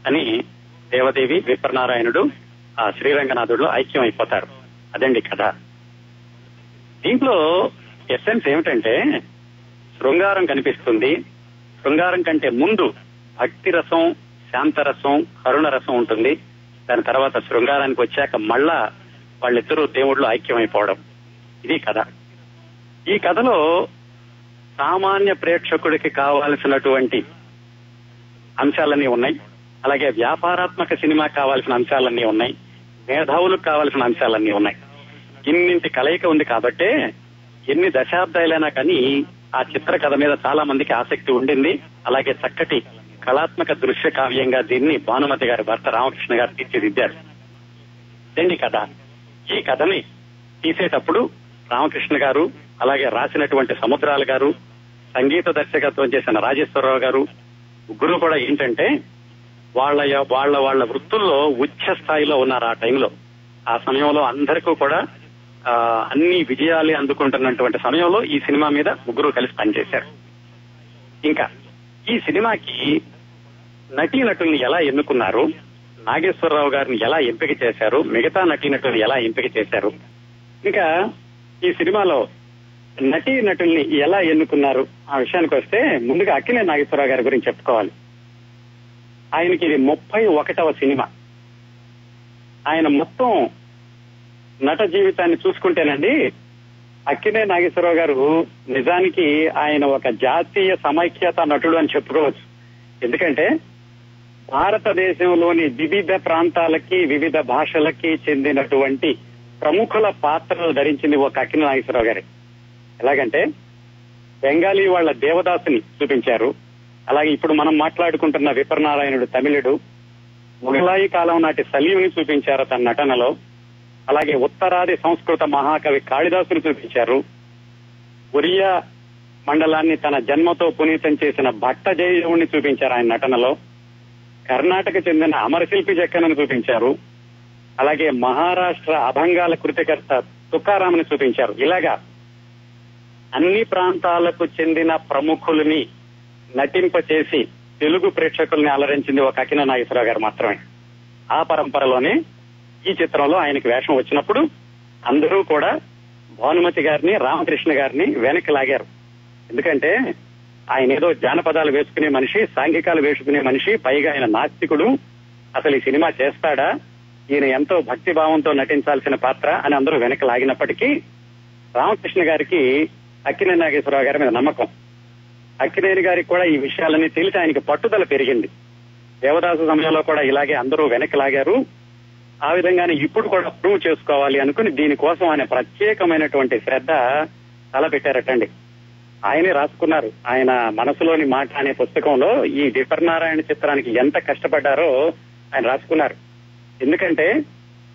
అని దేవదేవి విప్రనారాయణుడు ఆ శ్రీరంగనాథుడు ఐక్యం అయిపోతారు. అదండి కథ. దీంట్లో ఎసెన్స్ ఏమిటంటే శృంగారం కనిపిస్తుంది. శృంగారం కంటే ముందు భక్తి రసం, శాంతరసం, కరుణ రసం ఉంటుంది. దాని తర్వాత శృంగారానికి వచ్చాక మళ్ళా వాళ్ళిద్దరూ దేవుళ్ళు ఐక్యమైపోవడం. ఇది కథ. ఈ కథలో సామాన్య ప్రేక్షకుడికి కావాల్సినటువంటి అంశాలన్నీ ఉన్నాయి. అలాగే వ్యాపారాత్మక సినిమా కావాల్సిన అంశాలన్నీ ఉన్నాయి. మేధావులకు కావాల్సిన అంశాలన్నీ ఉన్నాయి. ఇన్నింటి కలయిక ఉంది కాబట్టే ఎన్ని దశాబ్దాలైనా కానీ ఆ చిత్ర కథ మీద చాలా మందికి ఆసక్తి ఉండింది. అలాగే చక్కటి కళాత్మక దృశ్య కావ్యంగా దీన్ని భానుమతి గారి భర్త రామకృష్ణ గారు తీర్చిదిద్దారు. ఇదండి కథ. ఈ కథని తీసేటప్పుడు రామకృష్ణ గారు, అలాగే రాసినటువంటి సముద్రాల గారు, సంగీత దర్శకత్వం చేసిన రాజేశ్వరరావు గారు ముగ్గురు కూడా ఏంటంటే వాళ్ళ వృత్తుల్లో ఉచ్చ స్థాయిలో ఉన్నారు ఆ టైంలో. ఆ సమయంలో అందరికీ కూడా అన్ని విజయాలు అందుకుంటున్నటువంటి సమయంలో ఈ సినిమా మీద ముగ్గురు కలిసి పనిచేశారు. ఇంకా ఈ సినిమాకి నటీనటుల్ని ఎలా ఎన్నుకున్నారు, నాగేశ్వరరావు గారిని ఎలా ఎంపిక చేశారు, మిగతా నటీనటుల్ని ఎలా ఎంపిక చేశారు, ఇంకా ఈ సినిమాలో నటీనటుల్ని ఎలా ఎన్నుకున్నారు ఆ విషయానికి వస్తే ముందుగా అక్కినేని నాగేశ్వరరావు గారి గురించి చెప్పుకోవాలి. ఆయనకి ఇది 31వ సినిమా. ఆయన మొత్తం నట జీవితాన్ని చూసుకుంటేనండి అక్కినేని నాగేశ్వరరావు గారు నిజానికి ఆయన ఒక జాతీయ సమైక్యత నటుడు అని చెప్పుకోవచ్చు. ఎందుకంటే భారతదేశంలోని వివిధ ప్రాంతాలకి, వివిధ భాషలకి చెందినటువంటి ప్రముఖుల పాత్రలు ధరించింది ఒక అక్కినేని నాగేశ్వరరావు గారి. ఎలాగంటే బెంగాలీ వాళ్ళ దేవదాసుని చూపించారు. అలాగే ఇప్పుడు మనం మాట్లాడుకుంటున్న విప్రనారాయణుడు తమిళుడు, మొఘలాయి కాలం నాటి సలీంని చూపించారు తన నటనలో. అలాగే ఉత్తరాది సంస్కృత మహాకవి కాళిదాసుని చూపించారు. ఒరియా మండలాన్ని తన జన్మతో పునీతం చేసిన భట్టజయుని చూపించారు ఆయన నటనలో. కర్ణాటక చెందిన అమరశిల్పి జక్కనని చూపించారు. అలాగే మహారాష్ట్ర అభంగాల కృతికర్త తుకారాంని చూపించారు. ఇలాగా అన్ని ప్రాంతాలకు చెందిన ప్రముఖుల్ని నటింపచేసి తెలుగు ప్రేక్షకుల్ని అలరించింది ఒక అక్కినేని నాగేశ్వరరావు గారు మాత్రమే. ఆ పరంపరలోనే ఈ చిత్రంలో ఆయనకి వేషం వచ్చినప్పుడు అందరూ కూడా భానుమతి గారిని, రామకృష్ణ గారిని వెనక్కి లాగారు. ఎందుకంటే ఆయన ఏదో జానపదాలు వేసుకునే మనిషి, సాంఘికాలు వేసుకునే మనిషి, పైగా ఆయన నాస్తికుడు, అసలు ఈ సినిమా చేస్తాడా, ఈయన ఎంతో భక్తి భావంతో నటించాల్సిన పాత్ర అని అందరూ వెనక్కి లాగినప్పటికీ రామకృష్ణ గారికి అక్కినేని నాగేశ్వరరావు గారి మీద నమ్మకం. అక్కినేని గారికి కూడా ఈ విషయాలన్నీ తెలిసి ఆయనకి పట్టుదల పెరిగింది. దేవదాసు సమయంలో కూడా ఇలాగే అందరూ వెనక్కి లాగారు. ఆ విధంగానే ఇప్పుడు కూడా ప్రూవ్ చేసుకోవాలి అనుకుని దీనికోసం ఆయన ప్రత్యేకమైనటువంటి శ్రద్ధ తలపెట్టారటండి. ఆయనే రాసుకున్నారు. ఆయన మనసులోని మాట అనే పుస్తకంలో ఈ విప్రనారాయణ చిత్రానికి ఎంత కష్టపడ్డారో ఆయన రాసుకున్నారు. ఎందుకంటే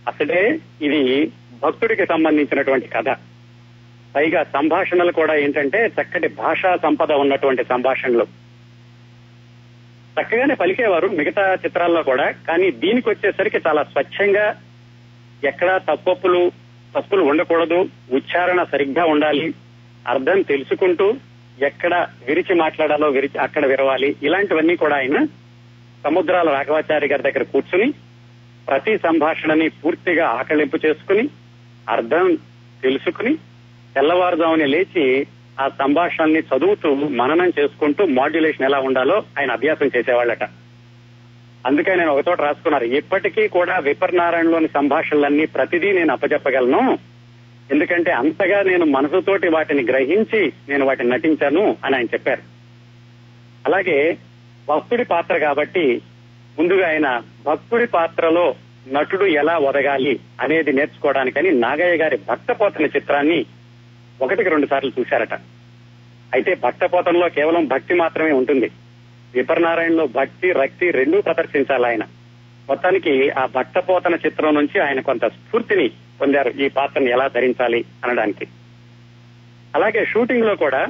అసలే ఇది భక్తుడికి సంబంధించినటువంటి కథ. పైగా సంభాషణలు కూడా ఏంటంటే చక్కటి భాషా సంపద ఉన్నటువంటి సంభాషణలు. చక్కగానే పలికేవారు మిగతా చిత్రాల్లో కూడా. కానీ దీనికి వచ్చేసరికి చాలా స్వచ్ఛంగా, ఎక్కడా తప్పులు ఉండకూడదు, ఉచ్చారణ సరిగ్గా ఉండాలి, అర్థం తెలుసుకుంటూ ఎక్కడ విరిచి మాట్లాడాలో అక్కడ విరవాలి. ఇలాంటివన్నీ కూడా ఆయన సముద్రాల రాఘవాచారి గారి దగ్గర కూర్చుని ప్రతి సంభాషణని పూర్తిగా ఆకలింపు చేసుకుని అర్థం తెలుసుకుని తెల్లవారుజామునే లేచి ఆ సంభాషణని చదువుతూ మననం చేసుకుంటూ మాడ్యులేషన్ ఎలా ఉండాలో ఆయన అభ్యాసం చేసేవాళ్ళట. అందుకే నేను ఒకచోట రాసుకున్నారు, ఇప్పటికీ కూడా విపర్నారాయణలోని సంభాషణలన్నీ ప్రతిదీ నేను అప్పచెప్పగలను, ఎందుకంటే అంతగా నేను మనసుతోటి వాటిని గ్రహించి నేను వాటిని నటించాను అని ఆయన చెప్పారు. అలాగే భక్తుడి పాత్ర కాబట్టి ముందుగా ఆయన భక్తుడి పాత్రలో నటుడు ఎలా ఒదగాలి అనేది నేర్చుకోవడానికని నాగయ్య గారి భక్తపోతన చిత్రాన్ని 1-2 సార్లు చూశారట. అయితే భక్తపోతనలో కేవలం భక్తి మాత్రమే ఉంటుంది, విపర్నారాయణలో భక్తి రక్తి రెండూ ప్రదర్శించాలి ఆయన. మొత్తానికి ఆ భక్తపోతన చిత్రం నుంచి ఆయన కొంత స్ఫూర్తిని పొందారు ఈ పాత్రను ఎలా ధరించాలి అనడానికి. అలాగే షూటింగ్ లో కూడా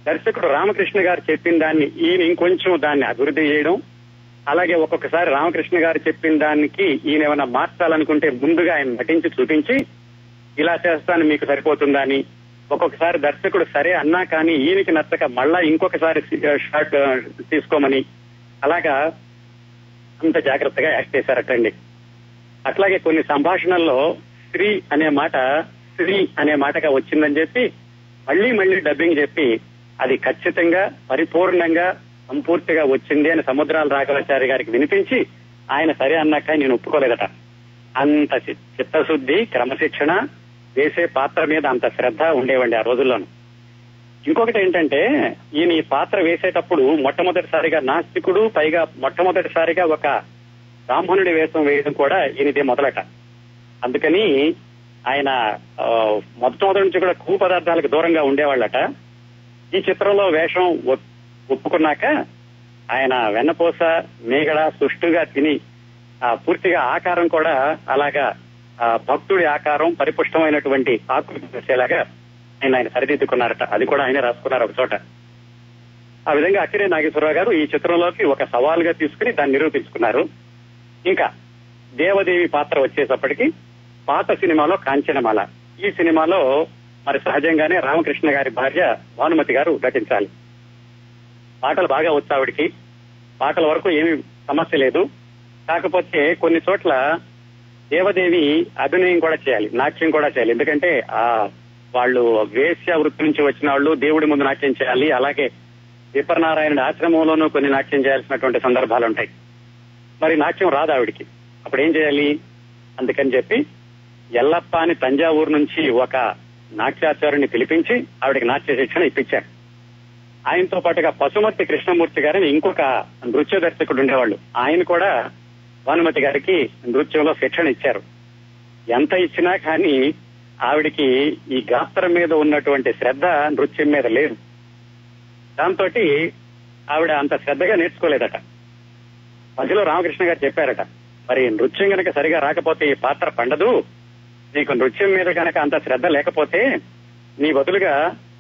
దర్శకుడు రామకృష్ణ గారు చెప్పిన దాన్ని ఈయన ఇంకొంచెం దాన్ని అభివృద్ధి చేయడం, అలాగే ఒక్కొక్కసారి రామకృష్ణ గారు చెప్పిన దానికి ఈయన ఏమైనా మార్చాలనుకుంటే ముందుగా ఆయన నటించి చూపించి ఇలా చేస్తాను మీకు సరిపోతుందా అని, ఒక్కొక్కసారి దర్శకుడు సరే అన్నా కానీ ఈయనకి నచ్చక మళ్ళా ఇంకొకసారి షాట్ తీసుకోమని అలాగా అంత జాగ్రత్తగా యాక్ట్ చేశారటండి. అట్లాగే కొన్ని సంభాషణల్లో స్త్రీ అనే మాటగా వచ్చిందని చెప్పి మళ్లీ డబ్బింగ్ చెప్పి అది ఖచ్చితంగా పరిపూర్ణంగా సంపూర్తిగా వచ్చింది అని సముద్రాల రాఘవాచారి గారికి వినిపించి ఆయన సరే అన్నాక నేను ఒప్పుకోలేదట. అంత చిత్తశుద్ధి, క్రమశిక్షణ, వేసే పాత్ర మీద అంత శ్రద్ధ ఉండేవండి ఆ రోజుల్లోనూ. ఇంకొకటి ఏంటంటే ఈయన ఈ పాత్ర వేసేటప్పుడు మొట్టమొదటిసారిగా నాస్తికుడు, పైగా మొట్టమొదటిసారిగా ఒక బ్రాహ్మణుడి వేషం వేయడం కూడా ఈయనదే మొదలట. అందుకని ఆయన మొట్టమొదటి నుంచి కూడా కొవ్వు పదార్థాలకు దూరంగా ఉండేవాళ్ళట. ఈ చిత్రంలో వేషం ఒప్పుకున్నాక ఆయన వెన్నపూస, మేగడ సుష్టుగా తిని పూర్తిగా ఆకారం కూడా అలాగా భక్తుడి ఆకారం పరిపుష్టమైనటువంటి ఆకృతి వచ్చేలాగా ఆయన సరిదిద్దుకున్నారట. అది కూడా ఆయన రాసుకున్నారు ఒక చోట. ఆ విధంగా అక్కినే నాగేశ్వరరావు గారు ఈ చిత్రంలోకి ఒక సవాలుగా తీసుకుని దాన్ని నిరూపించుకున్నారు. ఇంకా దేవదేవి పాత్ర వచ్చేటప్పటికి పాత సినిమాలో కాంచనమాల, ఈ సినిమాలో మరి సహజంగానే రామకృష్ణ గారి భార్య భానుమతి గారు నటించాలి. పాటలు బాగా వచ్చు ఆవిడికి, పాటల వరకు ఏమీ సమస్య లేదు. కాకపోతే కొన్ని చోట్ల దేవదేవి అభినయం కూడా చేయాలి, నాట్యం కూడా చేయాలి. ఎందుకంటే వాళ్ళు వేశ్య వృత్తి నుంచి వచ్చిన వాళ్ళు దేవుడి ముందు నాట్యం చేయాలి. అలాగే విపర్నారాయణుడి ఆశ్రమంలోనూ కొన్ని నాట్యం చేయాల్సినటువంటి సందర్భాలు ఉంటాయి. మరి నాట్యం రాదు ఆవిడికి, అప్పుడు ఏం చేయాలి? అందుకని చెప్పి ఎల్లప్ప అని తంజావూరు నుంచి ఒక నాట్యాచార్యుని పిలిపించి ఆవిడకి నాట్య శిక్షణ ఇప్పించారు. ఆయనతో పాటుగా పశుమర్తి కృష్ణమూర్తి గారిని ఇంకొక నృత్య దర్శకుడు ఉండేవాళ్ళు, ఆయన కూడా భానుమతి గారికి నృత్యంలో శిక్షణ ఇచ్చారు. ఎంత ఇచ్చినా కానీ ఆవిడికి ఈ గాత్రం మీద ఉన్నటువంటి శ్రద్ధ నృత్యం మీద లేదు. దాంతో ఆవిడ అంత శ్రద్ధగా నేర్చుకోలేదట. మధ్యలో రామకృష్ణ గారు చెప్పారట, మరి నృత్యం కనుక సరిగా రాకపోతే ఈ పాత్ర పండదు, నీకు నృత్యం మీద కనుక అంత శ్రద్ధ లేకపోతే నీ బదులుగా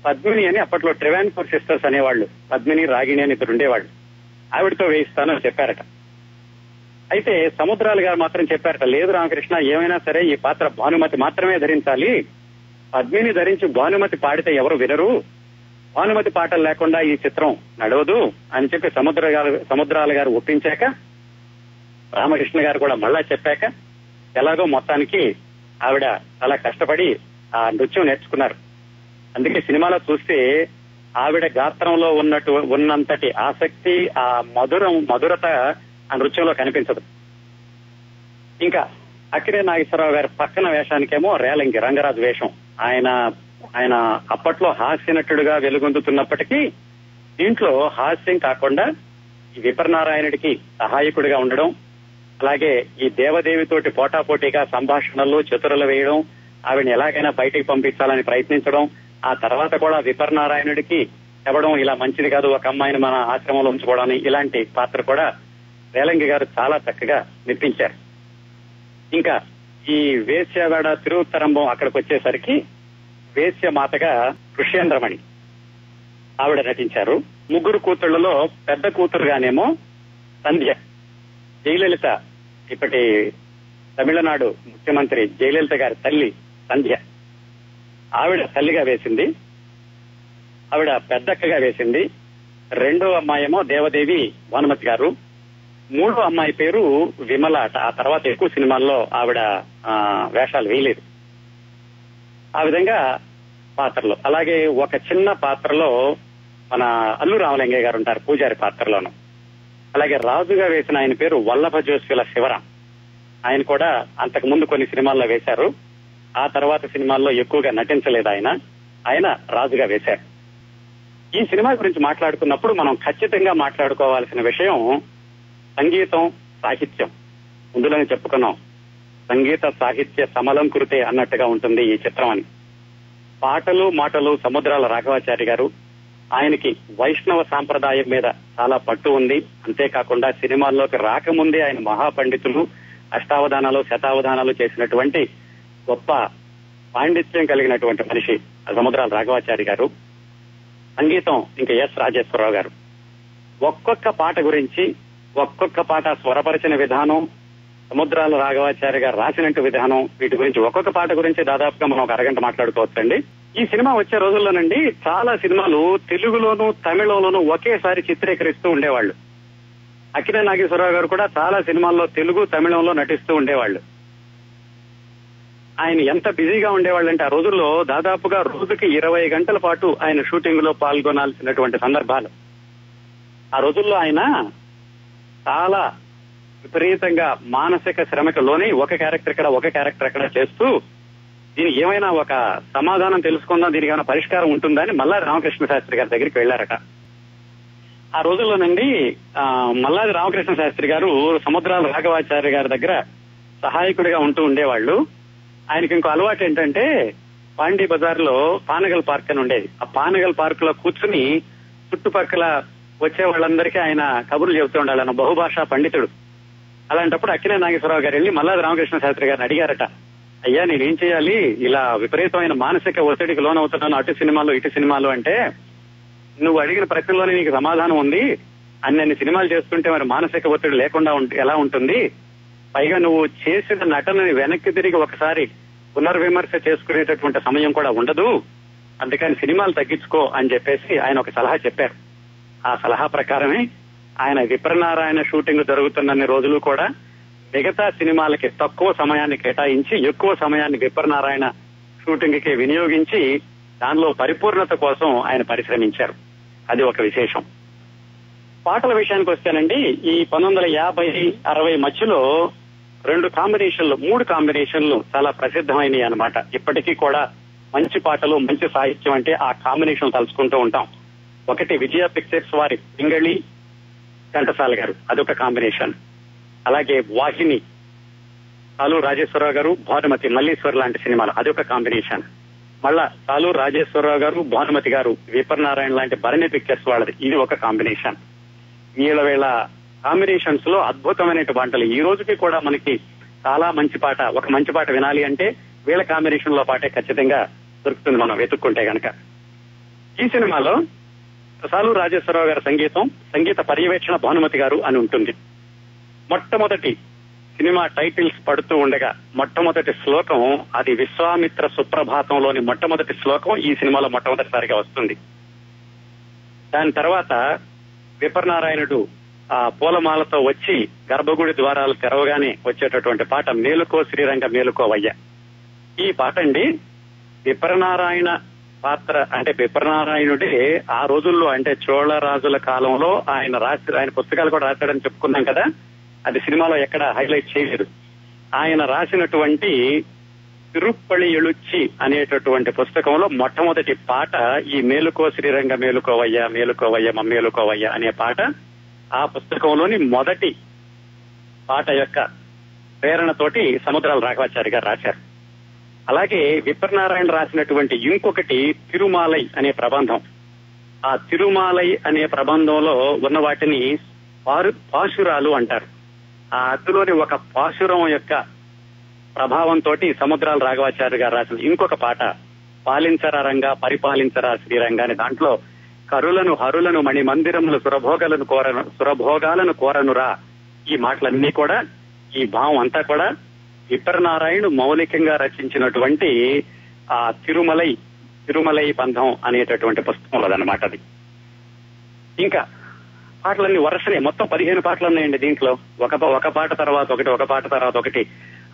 పద్మిని అని అప్పట్లో ట్రివాన్పూర్ సిస్టర్స్ అనేవాళ్ళు, పద్మిని రాగిణి అని ఇద్దరు ఉండేవాళ్ళు, ఆవిడతో వేయిస్తాను అని చెప్పారట. అయితే సముద్రాలు గారు మాత్రం చెప్పారట, లేదు రామకృష్ణ, ఏమైనా సరే ఈ పాత్ర భానుమతి మాత్రమే ధరించాలి, పద్మిని ధరించి భానుమతి పాడితే ఎవరు వినరు, భానుమతి పాటలు లేకుండా ఈ చిత్రం నడవదు అని చెప్పి సముద్రాల గారు ఒప్పించాక రామకృష్ణ గారు కూడా మళ్ళా చెప్పాక ఎలాగో మొత్తానికి ఆవిడ చాలా కష్టపడి ఆ నృత్యం నేర్చుకున్నారు. అందుకే సినిమాలో చూస్తే ఆవిడ గాత్రంలో ఉన్నంతటి ఆసక్తి, ఆ మధురత ఆ నృత్యంలో కనిపించదు. ఇంకా అక్కినే నాగేశ్వరరావు గారి పక్కన వేషానికేమో రేలంగి రంగరాజు వేషం. ఆయన అప్పట్లో హాస్య నటుడుగా వెలుగొందుతున్నప్పటికీ దీంట్లో హాస్యం కాకుండా ఈ విపర్నారాయణుడికి సహాయకుడిగా ఉండడం, అలాగే ఈ దేవదేవితోటి పోటాపోటీగా సంభాషణలు చతురలు వేయడం, ఆవిడని ఎలాగైనా బయటికి పంపించాలని ప్రయత్నించడం, ఆ తర్వాత కూడా విపర్నారాయణుడికి చెప్పడం ఇలా మంచిది కాదు ఒక అమ్మాయిని మన ఆశ్రమంలో ఉంచుకోవడం, ఇలాంటి పాత్ర కూడా రేలంగి గారు చాలా చక్కగా మెప్పించారు. ఇంకా ఈ వేశ్యవాడ తిరువుత్తరంబం అక్కడికి వచ్చేసరికి వేశ్య మాతగా ఋష్యేంద్రమణి ఆవిడ నటించారు. ముగ్గురు కూతుళ్లలో పెద్ద కూతురుగానేమో సంధ్య. జయలలిత, ఇప్పటి తమిళనాడు ముఖ్యమంత్రి జయలలిత గారి తల్లి సంధ్య, ఆవిడ తల్లిగా వేసింది. ఆవిడ పెద్దక్కగా వేసింది. రెండో అమ్మాయేమో దేవదేవి భానుమతి గారు. మూడో అమ్మాయి పేరు విమల అట. ఆ తర్వాత ఎక్కువ సినిమాల్లో ఆవిడ వేషాలు వేయలేదు. ఆ విధంగా పాత్రలు. అలాగే ఒక చిన్న పాత్రలో మన అల్లు రామలింగయ్య గారు ఉంటారు పూజారి పాత్రలోను. అలాగే రాజుగా వేసిన ఆయన పేరు వల్లభ జోస్యుల శివరాం. ఆయన కూడా అంతకు ముందు కొన్ని సినిమాల్లో వేశారు. ఆ తర్వాత సినిమాల్లో ఎక్కువగా నటించలేదు ఆయన రాజుగా వేశారు. ఈ సినిమా గురించి మాట్లాడుకున్నప్పుడు మనం ఖచ్చితంగా మాట్లాడుకోవాల్సిన విషయం సంగీతం, సాహిత్యం. ముందులోనే చెప్పుకున్నాం, సంగీత సాహిత్య సమలంకృతే అన్నట్టుగా ఉంటుంది ఈ చిత్రం అని. పాటలు మాటలు సముద్రాల రాఘవాచారి గారు. ఆయనకి వైష్ణవ సాంప్రదాయం మీద చాలా పట్టు ఉంది. అంతేకాకుండా సినిమాల్లోకి రాకముందే ఆయన మహాపండితులు, అష్టావధానాలు శతావధానాలు చేసినటువంటి గొప్ప పాండిత్యం కలిగినటువంటి మనిషి సముద్రాల రాఘవాచారి గారు. సంగీతం ఇంకా ఎస్ రాజేశ్వరరావు గారు. ఒక్కొక్క పాట గురించి, ఒక్కొక్క పాట స్వరపరిచిన విధానం, సముద్రాల రాఘవాచారి గారు రాసినట్టు విధానం, వీటి గురించి ఒక్కొక్క పాట గురించి దాదాపుగా మనం ఒక అరగంట మాట్లాడుకోవచ్చండి. ఈ సినిమా వచ్చే రోజుల్లోనండి చాలా సినిమాలు తెలుగులోను తమిళంలోనూ ఒకేసారి చిత్రీకరిస్తూ ఉండేవాళ్లు. అక్కినేని నాగేశ్వరరావు గారు కూడా చాలా సినిమాల్లో తెలుగు తమిళంలో నటిస్తూ ఉండేవాళ్లు. ఆయన ఎంత బిజీగా ఉండేవాళ్ళు అంటే ఆ రోజుల్లో దాదాపుగా రోజుకి 20 గంటల పాటు ఆయన షూటింగ్ లో పాల్గొనాల్సినటువంటి సందర్భాలు. ఆ రోజుల్లో ఆయన చాలా విపరీతంగా మానసిక శ్రమకు లోని ఒక క్యారెక్టర్ ఇక్కడ ఒక క్యారెక్టర్ అక్కడ చేస్తూ దీనికి ఏమైనా ఒక సమాధానం తెలుసుకుందాం, దీనికి ఏమైనా పరిష్కారం ఉంటుందా అని మల్లాది రామకృష్ణ శాస్త్రి గారి దగ్గరికి వెళ్లారట. ఆ రోజుల్లోనండి మల్లాది రామకృష్ణ శాస్త్రి గారు సముద్రాల రాఘవాచార్య గారి దగ్గర సహాయకుడిగా ఉంటూ ఉండేవాళ్లు. ఆయనకి ఇంకో అలవాటు ఏంటంటే పాండీ బజార్ లో పానగల్ పార్క్ అని ఉండేది. ఆ పానగల్ పార్క్ లో కూర్చుని చుట్టుపక్కల వచ్చే వాళ్ళందరికీ ఆయన కబుర్లు చెబుతూ ఉండాలి. ఆయన బహుభాషా పండితుడు. అలాంటప్పుడు అక్కినేని నాగేశ్వరరావు గారు వెళ్లి మల్లాది రామకృష్ణ శాస్త్రి గారిని అడిగారట, అయ్యా నేనేం చేయాలి, ఇలా విపరీతమైన మానసిక ఒత్తిడికి లోనవుతున్నాను అటు సినిమాలు ఇటు సినిమాలు అంటే, నువ్వు అడిగిన ప్రశ్నలోనే నీకు సమాధానం ఉంది, అన్ని సినిమాలు చేస్తుంటే మరి మానసిక ఒత్తిడి లేకుండా ఎలా ఉంటుంది, పైగా నువ్వు చేసిన నటనని వెనక్కి తిరిగి ఒకసారి పునర్విమర్శ చేసుకునేటటువంటి సమయం కూడా ఉండదు, అందుకని సినిమాలు తగ్గించుకో అని చెప్పేసి ఆయన ఒక సలహా చెప్పారు. ఆ సలహా ప్రకారమే ఆయన విప్రనారాయణ షూటింగ్ జరుగుతున్న రోజులు కూడా మిగతా సినిమాలకి తక్కువ సమయాన్ని కేటాయించి ఎక్కువ సమయాన్ని విప్రనారాయణ షూటింగ్ కి వినియోగించి దానిలో పరిపూర్ణత కోసం ఆయన పరిశ్రమించారు. అది ఒక విశేషం. పాటల విషయానికి వస్తేనండి ఈ 1950-60 మధ్యలో 3 కాంబినేషన్లు చాలా ప్రసిద్ధమైనవి అన్నమాట. ఇప్పటికీ కూడా మంచి పాటలు మంచి సాహిత్యం అంటే ఆ కాంబినేషన్ తలుచుకుంటూ ఉంటాం. ఒకటి విజయ పిక్చర్స్ వారి పింగళి ఘంటసాల గారు, అదొక కాంబినేషన్. అలాగే వాహిని సాలూరు రాజేశ్వరరావు గారు భానుమతి మల్లీశ్వర్ లాంటి సినిమాలు, అదొక కాంబినేషన్. మళ్ళా సాలూరు రాజేశ్వరరావు గారు భానుమతి గారు విపర్నారాయణ లాంటి భరణి పిక్చర్స్ వాళ్ళది, ఇది ఒక కాంబినేషన్. వీళ్ళ కాంబినేషన్స్ లో అద్భుతమైన పాటలు ఈ రోజుకి కూడా మనకి చాలా మంచి పాట, ఒక మంచి పాట వినాలి అంటే వీళ్ళ కాంబినేషన్ లో పాటే ఖచ్చితంగా దొరుకుతుంది మనం వెతుక్కుంటే గనక. ఈ సినిమాలో సాలూరు రాజేశ్వరరావు గారి సంగీత పర్యవేక్షణ భానుమతి గారు అని ఉంటుంది. మొట్టమొదటి సినిమా టైటిల్స్ పడుతూ ఉండగా మొట్టమొదటి శ్లోకం అది విశ్వామిత్ర సుప్రభాతంలోని మొట్టమొదటి శ్లోకం ఈ సినిమాలో మొట్టమొదటిసారిగా వస్తుంది. దాని తర్వాత విపర్నారాయణుడు ఆ పూలమాలతో వచ్చి గర్భగుడి ద్వారాలు తెరవగానే వచ్చేటటువంటి పాట మేలుకో శ్రీరంగ మేలుకోవయ్య. ఈ పాట అండి విపర్నారాయణ పాత్ర అంటే విపర్నారాయణుడే ఆ రోజుల్లో అంటే చోళ రాజుల కాలంలో ఆయన పుస్తకాలు కూడా రాశాడని చెప్పుకున్నాం కదా, అది సినిమాలో ఎక్కడ హైలైట్ చేయలేదు. ఆయన రాసినటువంటి తిరుప్పళి ఎళుచ్చి అనేటటువంటి పుస్తకంలో మొట్టమొదటి పాట ఈ మేలుకో శ్రీరంగ మేలుకోవయ్య మేలుకోవయ్య మేలుకోవయ్య అనే పాట ఆ పుస్తకంలోని మొదటి పాట యొక్క ప్రేరణతోటి సముద్రాల రాఘవాచారి గారు రాశారు. అలాగే విపర్నారాయణ రాసినటువంటి ఇంకొకటి తిరుమాలై అనే ప్రబంధం. ఆ తిరుమాలై అనే ప్రబంధంలో ఉన్న వాటిని పాశురాలు అంటారు. ఆ అందులోని ఒక పాశురం యొక్క ప్రభావంతో సముద్రాల రాఘవాచార్య గారు రాసిన ఇంకొక పాట పాలించరా రంగా పరిపాలించరా శ్రీరంగా అని, దాంట్లో కరులను హరులను మణిమందిరములు సురభోగాలను కోరనురా. ఈ మాటలన్నీ కూడా, ఈ భావం అంతా కూడా విప్రనారాయణుడు మౌలికంగా రచించినటువంటి ఆ తిరుమలై బంధం అనేటటువంటి పుస్తకం అదనమాట అది. ఇంకా పాటలన్నీ వరుసనే, మొత్తం 15 పాటలు ఉన్నాయండి దీంట్లో. ఒక పాట తర్వాత ఒకటి, ఒక పాట తర్వాత ఒకటి.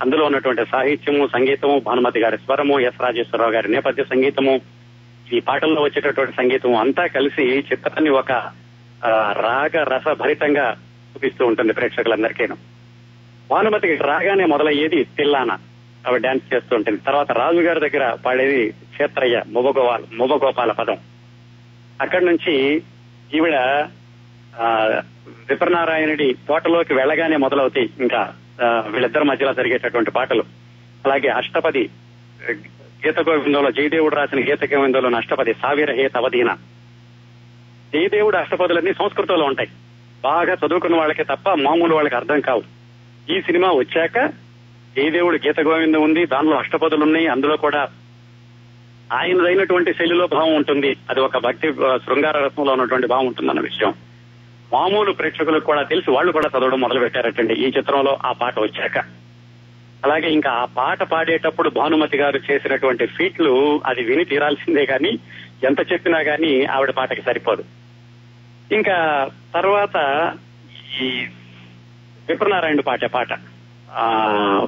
అందులో ఉన్నటువంటి సాహిత్యము, సంగీతము, భానుమతి గారి స్వరము, ఎస్ రాజేశ్వరరావు గారి నేపథ్య సంగీతము, ఈ పాటల్లో వచ్చేటటువంటి సంగీతము అంతా కలిసి చిత్రాన్ని ఒక రాగ రస భరితంగా చూపిస్తూ ఉంటుంది ప్రేక్షకులందరికీను. భానుమతి రాగానే మొదలయ్యేది తిల్లాన, ఆవిడ డాన్స్ చేస్తూ ఉంటుంది. తర్వాత రాజు గారి దగ్గర పాడేది క్షేత్రయ్య మువ్వగోపాల పదం. అక్కడి నుంచి ఈవిడ విప్రనారాయణుడి తోటలోకి వెళ్ళగానే మొదలవుతాయి ఇంకా వీళ్ళిద్దరి మధ్యలో జరిగేటటువంటి పాటలు. అలాగే అష్టపది గీత గోవిందంలో జయదేవుడు రాసిన గీత గోవిందంలోని అష్టపది సావిరహే తవదీన. జయదేవుడు అష్టపదులన్నీ సంస్కృతంలో ఉంటాయి. బాగా చదువుకున్న వాళ్ళకి తప్ప మామూలు వాళ్ళకి అర్థం కావు. ఈ సినిమా వచ్చాక జయదేవుడు గీత గోవిందం ఉంది, దానిలో అష్టపదులు ఉన్నాయి. అందులో కూడా ఆయనదైనటువంటి శైలిలో భావం ఉంటుంది. అది ఒక భక్తి శృంగార రసంలో ఉన్నటువంటి భావం ఉంటుందన్న విషయం మామూలు ప్రేక్షకులకు కూడా తెలిసి వాళ్ళు కూడా చదవడం మొదలు పెట్టారటండి ఈ చిత్రంలో ఆ పాట వచ్చాక. అలాగే ఇంకా ఆ పాట పాడేటప్పుడు భానుమతి గారు చేసినటువంటి ఫీట్లు అది విని తీరాల్సిందే కానీ ఎంత చెప్పినా గానీ ఆవిడ పాటకి సరిపోదు. ఇంకా తర్వాత ఈ విప్రనారాయణుడు పాట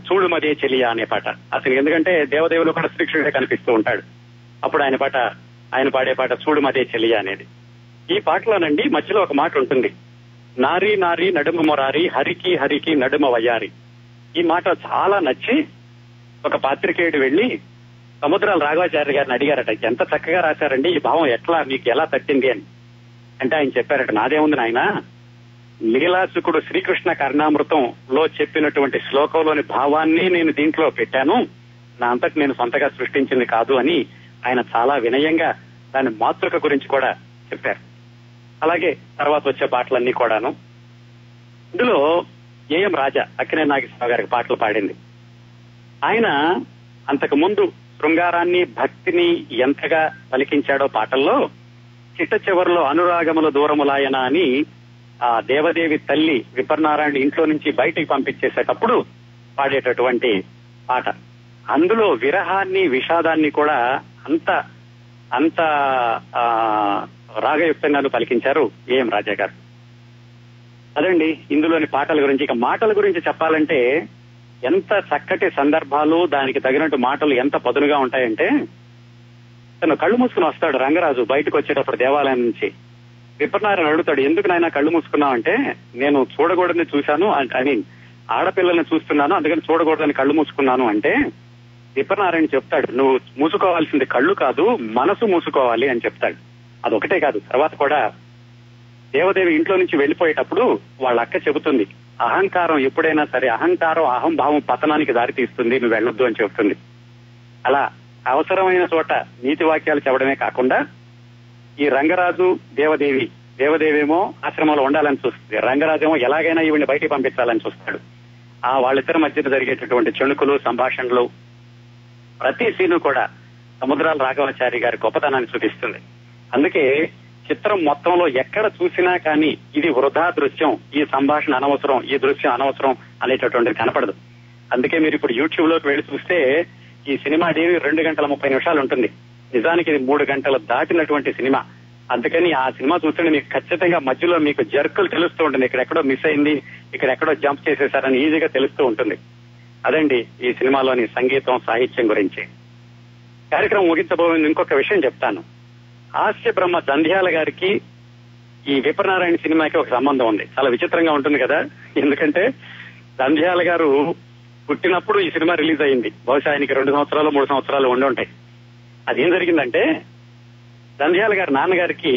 చూడు మదే చెలియా అనే పాట. అసలు ఎందుకంటే దేవదేవులు కూడా శ్రీకృష్ణుడే కనిపిస్తూ ఉంటాడు. అప్పుడు ఆయన పాడే పాట చూడు మదే చెలియా అనేది. ఈ పాటలోనండి మధ్యలో ఒక మాట ఉంటుంది, నారీ నారీ నడుమ మొరారి హరికి హరికి నడుమ వయ్యారి. ఈ మాట చాలా నచ్చి ఒక పాత్రికేయుడు వెళ్లి సముద్రాల రాఘవాచార్య గారిని అడిగారట, ఎంత చక్కగా రాశారండి ఈ భావం, మీకు ఎలా తట్టింది అని. అంటే ఆయన చెప్పారట, నాదేముంది నాయన, లీలాసుకుడు శ్రీకృష్ణ కర్ణామృతంలో చెప్పినటువంటి శ్లోకంలోని భావాన్ని నేను దీంట్లో పెట్టాను, నా అంతటి నేను సొంతగా సృష్టించింది కాదు అని ఆయన చాలా వినయంగా దాని మాతృక గురించి కూడా చెప్పారు. అలాగే తర్వాత వచ్చే పాటలన్నీ కూడాను. ఇందులో ఏఎం రాజా అక్కినేని నాగేశ్వరరావు గారికి పాటలు పాడింది. ఆయన అంతకు ముందు శృంగారాన్ని భక్తిని ఎంతగా పలికించాడో పాటల్లో, చిట్ట చివరిలో అనురాగముల దూరములాయన అని ఆ దేవదేవి తల్లి విప్రనారాయణ ఇంట్లో నుంచి బయటికి పంపించేసేటప్పుడు పాడేటటువంటి పాట. అందులో విరహాన్ని విషాదాన్ని కూడా అంత రాగయుక్తంగాను పలికించారు ఏఎం రాజా గారు. అదండి ఇందులోని పాటల గురించి. ఇక మాటల గురించి చెప్పాలంటే ఎంత చక్కటి సందర్భాలు, దానికి తగినట్టు మాటలు ఎంత పదునుగా ఉంటాయంటే, తను కళ్ళు మూసుకుని వస్తాడు రంగరాజు బయటకు వచ్చేటప్పుడు దేవాలయం నుంచి. విప్రనారాయణ అడుగుతాడు, ఎందుకు నాయన కళ్ళు మూసుకున్నావు అంటే, నేను చూడకూడదని చూశాను, ఆడపిల్లల్ని చూస్తున్నాను అందుకని చూడకూడదని కళ్ళు మూసుకున్నాను అంటే, విప్రనారాయణ చెప్తాడు, నువ్వు మూసుకోవాల్సింది కళ్ళు కాదు మనసు మూసుకోవాలి అని చెప్తాడు. అదొకటే కాదు, తర్వాత కూడా దేవదేవి ఇంట్లో నుంచి వెళ్లిపోయేటప్పుడు వాళ్ళ అక్క చెబుతుంది, అహంకారం ఎప్పుడైనా సరే అహంభావం పతనానికి దారి తీస్తుంది, నువ్వు వెళ్ళొద్దు అని చెబుతుంది. అలా అవసరమైన చోట నీతి వాక్యాలు చెప్పడమే కాకుండా ఈ రంగరాజు దేవదేవేమో ఆశ్రమంలో ఉండాలని చూస్తుంది, రంగరాజేమో ఎలాగైనా ఈవిని బయటికి పంపించాలని చూస్తాడు. వాళ్ళిద్దరి మధ్య జరిగేటటువంటి చెణుకులు సంభాషణలు ప్రతి సీను కూడా సముద్రాల రాఘవాచారి గారి గొప్పతనాన్ని చూపిస్తుంది. అందుకే చిత్రం మొత్తంలో ఎక్కడ చూసినా కానీ ఇది వృధా దృశ్యం, ఈ సంభాషణ అనవసరం, ఈ దృశ్యం అనవసరం అనేటటువంటిది కనపడదు. అందుకే మీరు ఇప్పుడు యూట్యూబ్ లోకి వెళ్లి చూస్తే ఈ సినిమా 2 గంటల 30 నిమిషాలు ఉంటుంది. నిజానికి ఇది 3 గంటలు దాటినటువంటి సినిమా. అందుకని ఆ సినిమా చూస్తుంటే మీకు ఖచ్చితంగా మధ్యలో మీకు జర్కులు తెలుస్తూ ఉంటుంది, ఇక్కడెక్కడో మిస్ అయింది, ఇక్కడెక్కడో జంప్ చేసేసారని ఈజీగా తెలుస్తూ ఉంటుంది. అదండి ఈ సినిమాలోని సంగీతం సాహిత్యం గురించి. కార్యక్రమం ముగించబోయే ఇంకొక విషయం చెప్తాను. హాస్య బ్రహ్మ దంధ్యాల గారికి ఈ విప్రనారాయణ సినిమాకి ఒక సంబంధం ఉంది. చాలా విచిత్రంగా ఉంటుంది కదా, ఎందుకంటే దంధ్యాల గారు పుట్టినప్పుడు ఈ సినిమా రిలీజ్ అయింది. బహుశా ఆయనకి 2 సంవత్సరాలు 3 సంవత్సరాలు ఉండి ఉంటాయి. అదేం జరిగిందంటే, దంధ్యాల గారి నాన్నగారికి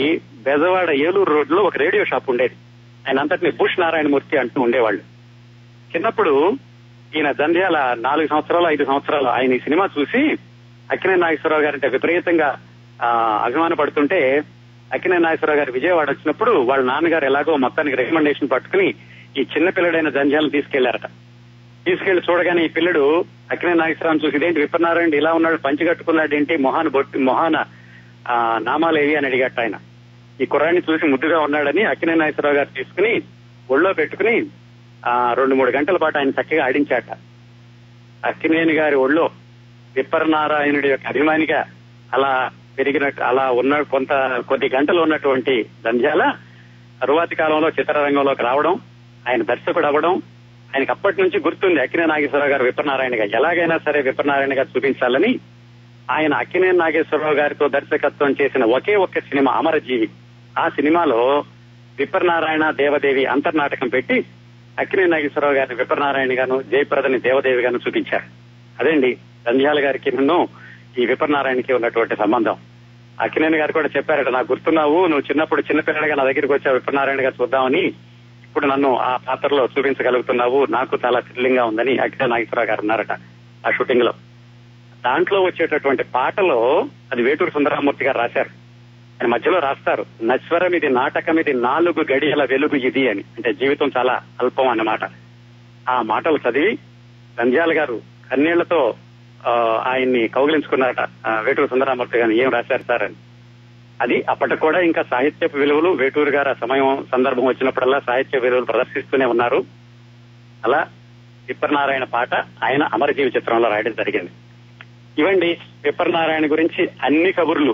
బెజవాడ ఏలూరు రోడ్ లో ఒక రేడియో షాప్ ఉండేది. ఆయన అంతటిని బుష్ నారాయణమూర్తి అంటూ ఉండేవాళ్ళు. చిన్నప్పుడు ఈయన దంధ్యాల 4 సంవత్సరాలు 5 సంవత్సరాలు ఆయన ఈ సినిమా చూసి అక్కినేని నాగేశ్వరరావు గారంటే విపరీతంగా అభిమాన పడుతుంటే, అక్కినేని నాగేశ్వరరావు గారు విజయవాడ వచ్చినప్పుడు వాళ్ళ నాన్నగారు ఎలాగో మొత్తానికి రికమెండేషన్ పట్టుకుని ఈ చిన్న పిల్లడైన దంధ్యాలను తీసుకెళ్లారట. తీసుకెళ్లి చూడగానే ఈ పిల్లడు అక్కినేని నాగేశ్వరరావు చూసి, ఇదేంటి విప్రనారాయణ ఇలా ఉన్నాడు, పంచి కట్టుకున్నాడు ఏంటి, మొహాన నామాలేవి అని అడిగట్ట ఆయన. ఈ కుర్రాడిని చూసి ముద్దుగా ఉన్నాడని అక్కినేని నాగేశ్వరరావు గారు తీసుకుని ఒళ్ళో పెట్టుకుని 2-3 గంటల పాటు ఆయన చక్కగా ఆడించాట. అక్కినేని గారి ఒళ్ళో విప్పరనారాయణుడి యొక్క అభిమానిగా అలా పెరిగినట్టు అలా ఉన్న కొద్ది గంటలు ఉన్నటువంటి నంద్యాల తరువాతి కాలంలో చిత్రరంగంలోకి రావడం, ఆయన దర్శకుడు అవ్వడం, ఆయనకు అప్పటి నుంచి గుర్తుంది అక్కినేని నాగేశ్వరరావు గారు విప్పరనారాయణగా ఎలాగైనా సరే విప్పరనారాయణగా చూపించాలని ఆయన అక్కినేని నాగేశ్వరరావు గారితో దర్శకత్వం చేసిన ఒకే ఒక్క సినిమా అమరజీవి. ఆ సినిమాలో విప్పరనారాయణ దేవదేవి అంతర్నాటకం పెట్టి అక్కినేని నాగేశ్వరరావు గారిని విప్పరనారాయణ గాను, జయప్రదని దేవదేవి గాను చూపించారు. అదేండి నంద్యాల గారికి నన్ను ఈ విప్పరనారాయణకి ఉన్నటువంటి సంబంధం. అక్కినేని గారు కూడా చెప్పారట, నాకు గుర్తున్నావు, నువ్వు చిన్నప్పుడు చిన్నపిల్లడిగా నా దగ్గరికి వచ్చావు విప్పరనారాయణ గారు చూద్దామని, ఇప్పుడు నన్ను ఆ పాత్రలో చూపించగలుగుతున్నావు, నాకు చాలా థ్రిల్లింగ్ గా ఉందని అక్కినేని నాగేశ్వరరావు గారు అన్నారట ఆ షూటింగ్ లో. దాంట్లో వచ్చేటటువంటి పాటలో అది వేటూరు సుందరరామూర్తి గారు రాశారు. ఆయన మధ్యలో రాస్తారు, నశ్వరం ఇది నాటకం ఇది 4 గడియల వెలుగు ఇది అని. అంటే జీవితం చాలా అల్పం అన్నమాట. ఆ మాటలు చదివి నంద్యాల గారు కన్నీళ్లతో ఆయన్ని కౌగిలించుకున్నారట వేటూరు సుందరరామూర్తి గారిని. ఏం రాశారు సార్ అని. అది అప్పటికి కూడా ఇంకా సాహిత్యపు విలువలు వేటూరు గారు ఆ సమయం సందర్భం వచ్చినప్పుడల్లా సాహిత్య విలువలు ప్రదర్శిస్తూనే ఉన్నారు. అలా విప్పరనారాయణ పాట ఆయన అమరజీవి చిత్రంలో రాయడం జరిగింది. ఇవండి విప్పరనారాయణ గురించి అన్ని కబుర్లు.